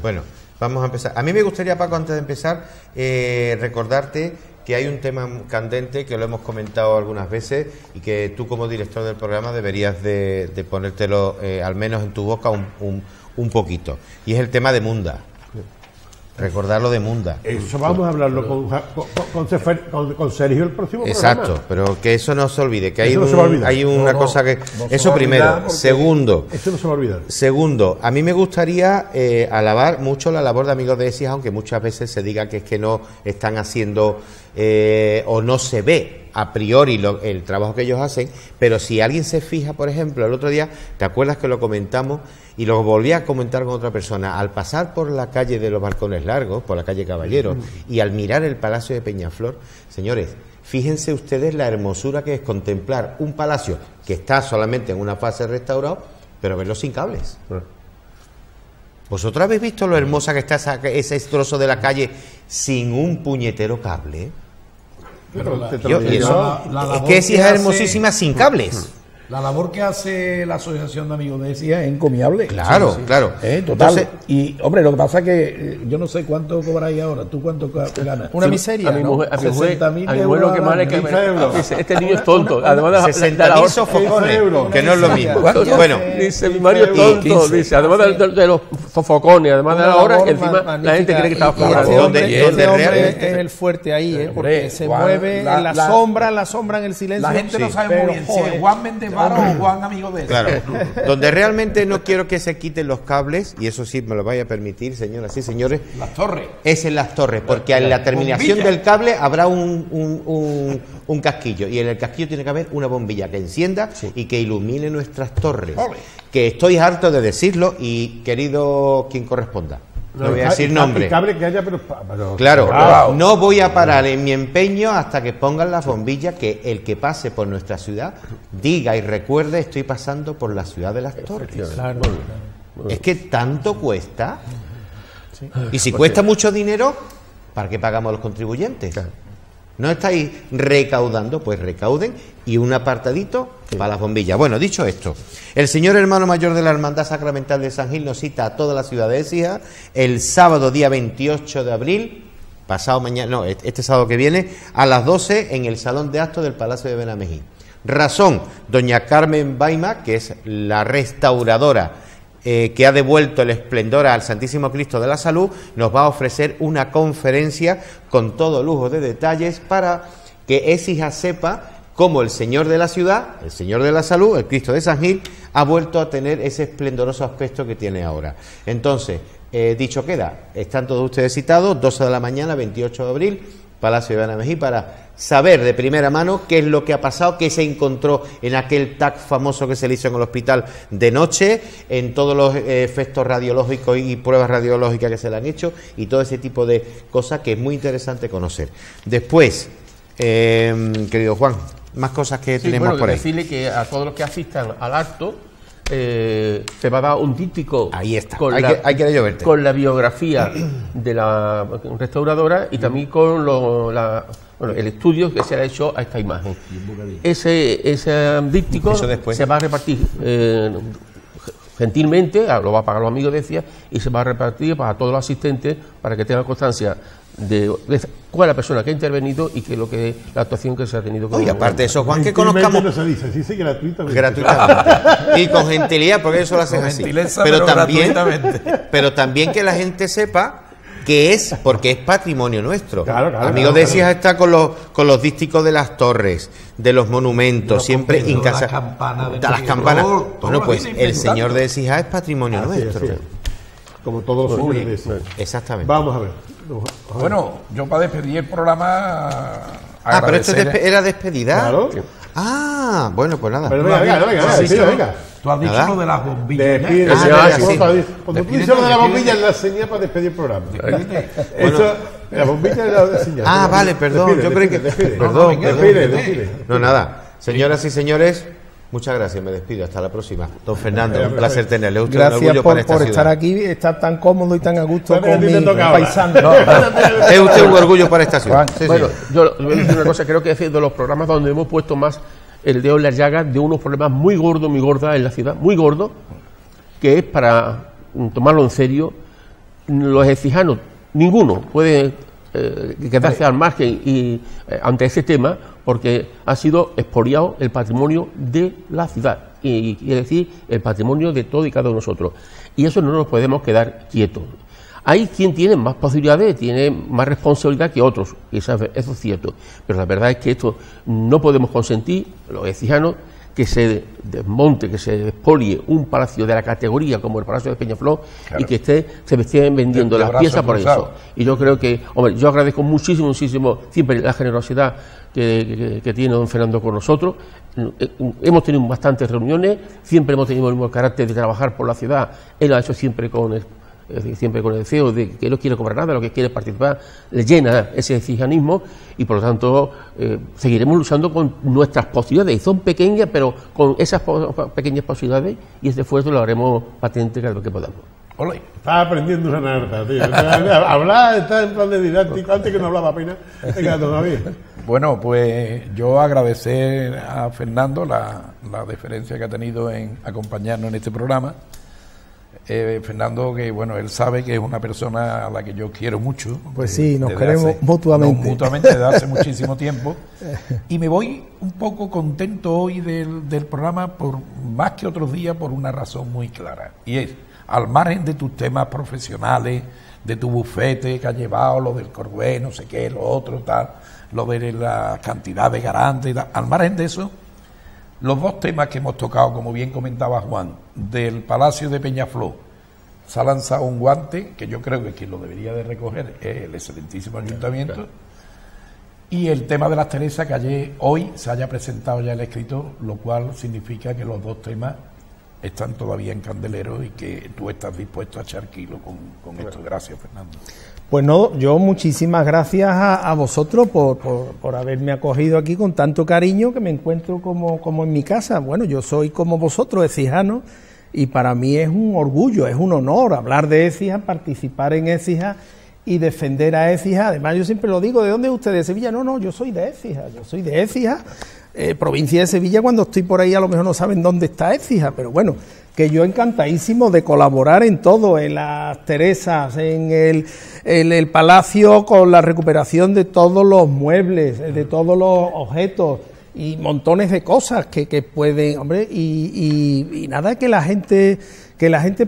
Bueno, vamos a empezar. A mí me gustaría, Paco, antes de empezar, recordarte que hay un tema candente que lo hemos comentado algunas veces y que tú como director del programa deberías de ponértelo al menos en tu boca un poquito. Y es el tema de Munda. Recordarlo de Munda. Eso vamos a hablarlo con Sergio el próximo programa. Exacto, pero que eso no se olvide, que eso hay una cosa que... Eso primero. Segundo, eso no se va a olvidar. Segundo, a mí me gustaría alabar mucho la labor de Amigos de ESIJA, aunque muchas veces se diga que es que no están haciendo o no se ve a priori el trabajo que ellos hacen, pero si alguien se fija, por ejemplo, el otro día, ¿te acuerdas que lo comentamos? Y lo volví a comentar con otra persona. Al pasar por la calle de los Balcones Largos, por la calle Caballero, y al mirar el Palacio de Peñaflor, señores, fíjense ustedes la hermosura que es contemplar un palacio que está solamente en una fase restaurado, pero verlo sin cables. ¿Vosotros habéis visto lo hermosa que está ese trozo de la calle sin un puñetero cable? Es que es hermosísima sin cables. La labor que hace la Asociación de Amigos de ESIJA es encomiable. Claro, claro. Total. Entonces, y, hombre, lo que pasa es que yo no sé cuánto cobráis ahora. ¿Tú cuánto ganas? Una miseria. A mi mujer, ¿no? 60.000 euros. Lo que más es que dice, este niño es tonto. Además de 60.000 sofocones, que no es lo mismo. Bueno, dice, mi marido es tonto. Dice, además de los sofocones, además de la hora, encima la gente cree que está cobrando. Donde realmente es el fuerte ahí, porque se mueve en la sombra, en el silencio. La gente no sabe muy bien si es Juan Méndez o Juan Amigo de Claro, donde realmente no quiero que se quiten los cables, y eso sí me lo vaya a permitir, señoras y señores, las torres. Es en las torres, porque en la terminación del cable habrá un casquillo, y en el casquillo tiene que haber una bombilla que encienda y que ilumine nuestras torres. Que estoy harto de decirlo, y querido quien corresponda, no voy a decir nombre. Cable que haya, pero claro, no voy a parar en mi empeño hasta que pongan las bombillas, que el que pase por nuestra ciudad diga y recuerde: estoy pasando por la ciudad de las Torres. Claro. Es que tanto cuesta. Y si cuesta mucho dinero, ¿para qué pagamos los contribuyentes? ¿No estáis recaudando? Pues recauden, y un apartadito para las bombillas. Bueno, dicho esto, el señor hermano mayor de la Hermandad Sacramental de San Gil nos cita a toda la ciudad de Écija el sábado día 28 de abril, pasado mañana, no, este sábado que viene, a las 12 en el Salón de Actos del Palacio de Benamejí. Razón, doña Carmen Baima, que es la restauradora que ha devuelto el esplendor al Santísimo Cristo de la Salud, nos va a ofrecer una conferencia con todo lujo de detalles para que Écija sepa cómo el Señor de la ciudad, el Señor de la Salud, el Cristo de San Gil, ha vuelto a tener ese esplendoroso aspecto que tiene ahora. Entonces, dicho queda, están todos ustedes citados, 12 de la mañana, 28 de abril, Palacio de Benamejí, para saber de primera mano qué es lo que ha pasado, qué se encontró en aquel TAC famoso que se le hizo en el hospital de noche, en todos los efectos radiológicos y pruebas radiológicas que se le han hecho, y todo ese tipo de cosas que es muy interesante conocer. Después, querido Juan, más cosas que tenemos por ahí. Decirle que a todos los que asistan al acto se va a dar un díptico. Ahí está, hay que lloverte. Con la biografía de la restauradora y también con el estudio que se le ha hecho a esta imagen. Ese díptico se va a repartir gentilmente, lo va a pagar los amigos de ESIJA, y se va a repartir para todos los asistentes para que tengan constancia de cuál es la persona que ha intervenido y que la actuación que se ha tenido con. Y aparte de eso, Juan, que conozcamos no se dice gratuitamente. Y con gentilidad, porque eso lo hacen así. Pero también que la gente sepa que es, porque es patrimonio nuestro. Amigos de ESIJA está con los dísticos de las torres, de los monumentos, siempre en casa. Las campanas. Bueno, pues el señor de ESIJA es patrimonio nuestro. Como todos los hombres de ESIJA. Exactamente. Vamos a ver. Bueno, yo para despedir el programa. Pero esto era despedida. Claro. Bueno, pues nada. Pero venga. Tú has dicho lo de las bombillas. Cuando tú dices lo de las bombillas, es la señal para despedir el programa. La bombilla es la señal. Vale, perdón. Yo creo que. Perdón. No, nada. Señoras y señores, muchas gracias. Me despido. Hasta la próxima. Don Fernando, un placer tenerle. Gracias por estar aquí, estar tan cómodo y tan a gusto con mi paisano. Es usted un orgullo para esta ciudad. Bueno, yo voy a decir una cosa. Creo que es de los programas donde hemos puesto más el dedo en la llaga de unos problemas muy gordos en la ciudad, muy gordos, que es para tomarlo en serio. Los écijanos, ninguno puede quedarse al margen y ante ese tema, porque ha sido expoliado el patrimonio de la ciudad, y quiere decir el patrimonio de todo y cada uno de nosotros, y eso no nos podemos quedar quietos. Hay quien tiene más posibilidades, tiene más responsabilidad que otros, eso es cierto, pero la verdad es que esto no podemos consentir, los ecijanos, que se desmonte, que se expolie un palacio de la categoría como el Palacio de Peñaflor, claro, y que se estén vendiendo las piezas por eso. Y yo creo que, hombre, yo agradezco muchísimo siempre la generosidad que tiene don Fernando con nosotros. Hemos tenido bastantes reuniones, siempre hemos tenido el mismo carácter de trabajar por la ciudad. Él lo ha hecho siempre con el deseo de que no quiere cobrar nada, lo que quiere participar, le llena ese exijanismo, y por lo tanto seguiremos luchando con nuestras posibilidades, y son pequeñas, pero con esas pequeñas posibilidades, y este esfuerzo lo haremos patente cada vez que podamos. Hola. Estás aprendiendo una narda, tío. Hablar, está en plan de didáctico, antes que no hablaba apenas. Venga, todavía. Bueno, pues yo agradecer a Fernando la deferencia que ha tenido en acompañarnos en este programa. Fernando, que bueno, él sabe que es una persona a la que yo quiero mucho. Pues sí, nos queremos mutuamente. Mutuamente desde hace muchísimo tiempo. Y me voy un poco contento hoy del programa, por más que otros días, por una razón muy clara. Y es, al margen de tus temas profesionales, de tu bufete que has llevado, lo del Corbé, no sé qué, lo otro, tal, lo de la cantidad de garantes, al margen de eso, los dos temas que hemos tocado, como bien comentaba Juan, del Palacio de Peñaflor, se ha lanzado un guante, que yo creo que quien lo debería de recoger es el excelentísimo ayuntamiento, claro. Y el tema de las Teresas, que hoy se haya presentado ya el escrito, lo cual significa que los dos temas están todavía en candelero y que tú estás dispuesto a echar kilo con esto. Gracias, Fernando. Pues no, yo muchísimas gracias a vosotros por haberme acogido aquí con tanto cariño, que me encuentro como en mi casa. Bueno, yo soy como vosotros, ecijano, y para mí es un orgullo, es un honor hablar de Écija, participar en Écija y defender a Écija. Además, yo siempre lo digo, ¿de dónde es usted? ¿De Sevilla? No, yo soy de Écija, provincia de Sevilla. Cuando estoy por ahí a lo mejor no saben dónde está Écija, pero bueno, que yo encantadísimo de colaborar en todo, en las Teresas, en el palacio, con la recuperación de todos los muebles, de todos los objetos y montones de cosas que pueden, hombre, y nada, que la gente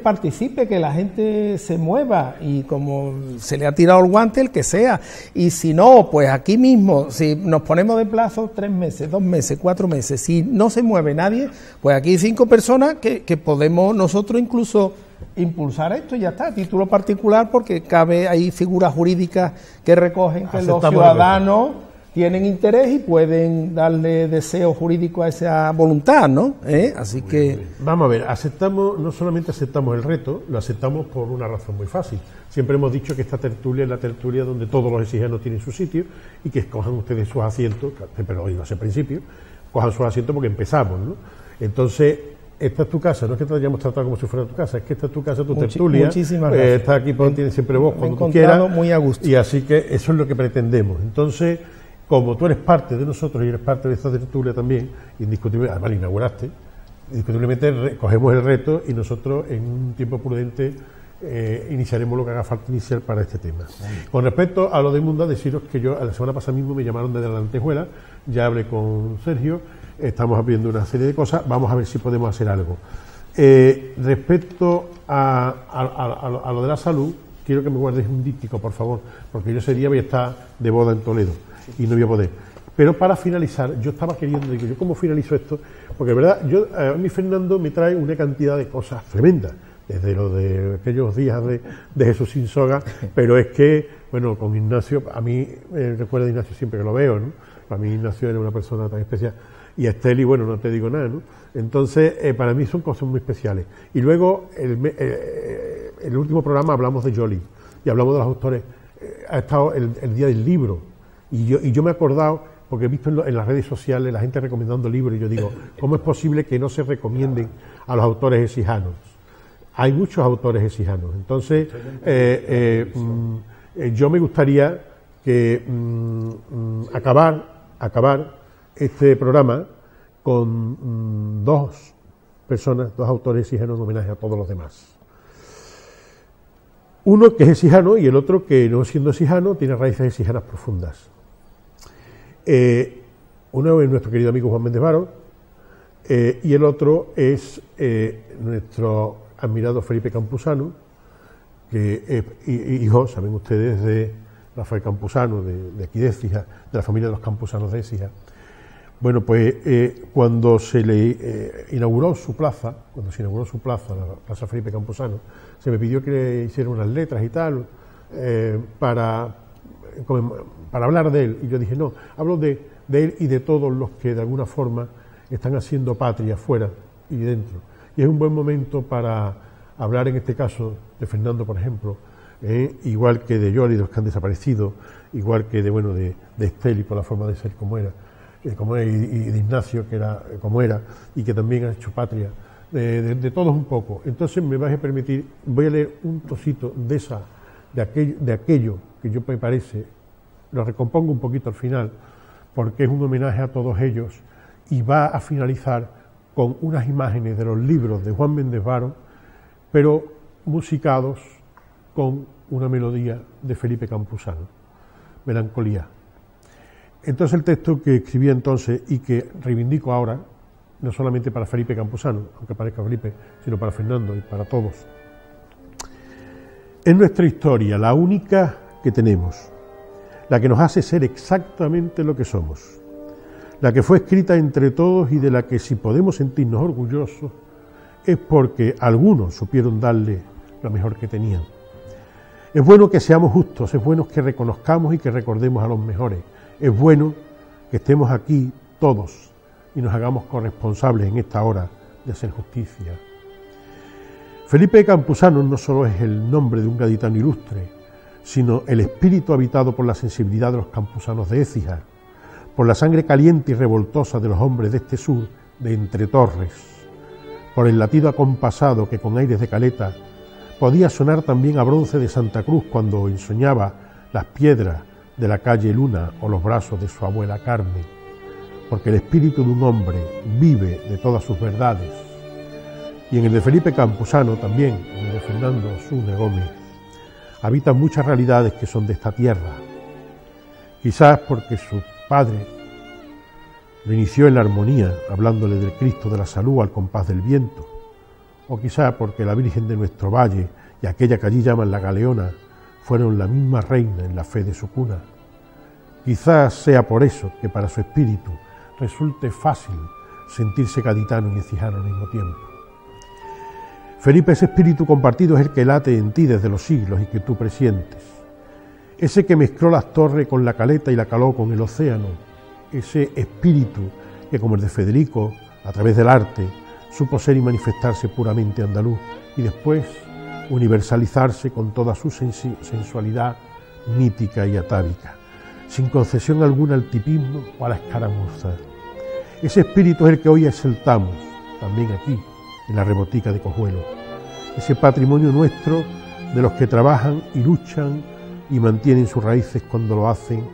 participe, que la gente se mueva, y como se le ha tirado el guante, el que sea, y si no, pues aquí mismo, si nos ponemos de plazo 3 meses, 2 meses, 4 meses, si no se mueve nadie, pues aquí hay 5 personas que podemos nosotros incluso impulsar esto, y ya está, a título particular, porque hay figuras jurídicas que recogen que los ciudadanos tienen interés y pueden darle deseo jurídico a esa voluntad, ¿no? Así que... Vamos a ver, no solamente aceptamos el reto, lo aceptamos por una razón muy fácil. Siempre hemos dicho que esta tertulia es la tertulia donde todos los exijanos tienen su sitio, y que cojan ustedes sus asientos, pero lo digo hace principio, cojan sus asientos porque empezamos, ¿no? Entonces, esta es tu casa, no es que te hayamos tratado como si fuera tu casa, es que esta es tu casa, tu tertulia. Muchísimas gracias. Está aquí, tienes siempre vos cuando tú quieras. Muy a gusto. Y así que eso es lo que pretendemos. Entonces, como tú eres parte de nosotros y eres parte de esta tertulia también, indiscutiblemente, además la inauguraste, indiscutiblemente cogemos el reto, y nosotros en un tiempo prudente iniciaremos lo que haga falta iniciar para este tema. Con respecto a lo de Munda, deciros que yo, la semana pasada mismo me llamaron desde la Lentejuela, ya hablé con Sergio, estamos viendo una serie de cosas, vamos a ver si podemos hacer algo. Respecto a lo de la salud, quiero que me guardes un díptico, por favor, porque yo ese día voy a estar de boda en Toledo y no voy a poder. Pero para finalizar, yo estaba queriendo, digo, ¿yo cómo finalizo esto? Porque, verdad, a mí Fernando me trae una cantidad de cosas tremendas, desde lo de aquellos días de Jesús sin soga, pero es que, bueno, con Ignacio, a mí recuerdo a Ignacio siempre que lo veo, ¿no? Para mí Ignacio era una persona tan especial, y a Esteli, bueno, no te digo nada, ¿no? Entonces, para mí son cosas muy especiales. Y luego, el último programa hablamos de Jolie, y hablamos de los autores, ha estado el día del libro, y yo me he acordado, porque he visto en las redes sociales la gente recomendando libros, y yo digo, ¿cómo es posible que no se recomienden a los autores exijanos? Hay muchos autores exijanos. Entonces, yo me gustaría que acabar este programa con 2 personas, 2 autores exijanos en homenaje a todos los demás. Uno que es exijano y el otro que, no siendo exijano, tiene raíces exijanas profundas. Uno es nuestro querido amigo Juan Méndez Varo, y el otro es nuestro admirado Felipe Campuzano, que es hijo, saben ustedes, de Rafael Campuzano, de aquí de Écija, de la familia de los Campusanos de Écija. Bueno, pues cuando se le inauguró su plaza, la Plaza Felipe Campuzano, se me pidió que le hiciera unas letras y tal, para hablar de él. Y yo dije, no, hablo de él y de todos los que de alguna forma están haciendo patria fuera y dentro. Y es un buen momento para hablar en este caso de Fernando, por ejemplo, igual que de Yoli, de los que han desaparecido, igual que de Esteli, por la forma de ser como era, y de Ignacio, que era como era, y que también ha hecho patria, de todos un poco. Entonces me vais a permitir, voy a leer un trocito de aquello que yo me parece, lo recompongo un poquito al final, porque es un homenaje a todos ellos, y va a finalizar con unas imágenes de los libros de Juan Méndez Varo, pero musicados con una melodía de Felipe Campuzano, Melancolía. Entonces el texto que escribí entonces y que reivindico ahora, no solamente para Felipe Campuzano, aunque parezca Felipe, sino para Fernando y para todos. Es nuestra historia, la única que tenemos, la que nos hace ser exactamente lo que somos, la que fue escrita entre todos y de la que, si podemos sentirnos orgullosos, es porque algunos supieron darle lo mejor que tenían. Es bueno que seamos justos, es bueno que reconozcamos y que recordemos a los mejores. Es bueno que estemos aquí todos y nos hagamos corresponsables en esta hora de hacer justicia. Felipe Campuzano no solo es el nombre de un gaditano ilustre, sino el espíritu habitado por la sensibilidad de los campusanos de Écija, por la sangre caliente y revoltosa de los hombres de este sur, de Entre Torres, por el latido acompasado que con aires de caleta podía sonar también a bronce de Santa Cruz cuando ensoñaba las piedras de la calle Luna o los brazos de su abuela Carmen, porque el espíritu de un hombre vive de todas sus verdades. Y en el de Felipe Campuzano también, en el de Fernando Osuna Gómez, habitan muchas realidades que son de esta tierra, quizás porque su padre lo inició en la armonía, hablándole del Cristo de la salud al compás del viento, o quizás porque la Virgen de nuestro valle y aquella que allí llaman la Galeona fueron la misma reina en la fe de su cuna. Quizás sea por eso que para su espíritu resulte fácil sentirse gaditano y ecijano al mismo tiempo. Felipe, ese espíritu compartido es el que late en ti desde los siglos y que tú presientes. Ese que mezcló las torres con la caleta y la caló con el océano. Ese espíritu que, como el de Federico, a través del arte, supo ser y manifestarse puramente andaluz y después universalizarse con toda su sensualidad mítica y atávica, sin concesión alguna al tipismo o a la escaramuza. Ese espíritu es el que hoy exaltamos, también aquí, en la Rebotica de Cojuelo, ese patrimonio nuestro de los que trabajan y luchan y mantienen sus raíces cuando lo hacen,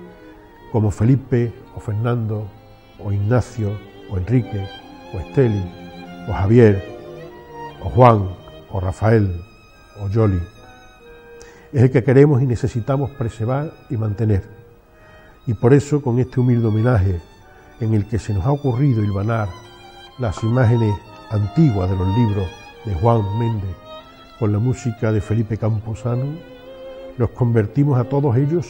como Felipe o Fernando o Ignacio o Enrique o Esteli o Javier o Juan o Rafael o Yoli. Es el que queremos y necesitamos preservar y mantener. Y por eso, con este humilde homenaje en el que se nos ha ocurrido hilvanar las imágenes antiguas de los libros de Juan Méndez con la música de Felipe Campuzano, los convertimos a todos ellos,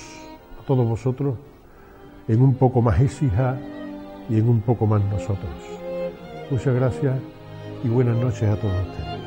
a todos vosotros, en un poco más Écija y en un poco más nosotros. Muchas gracias y buenas noches a todos ustedes.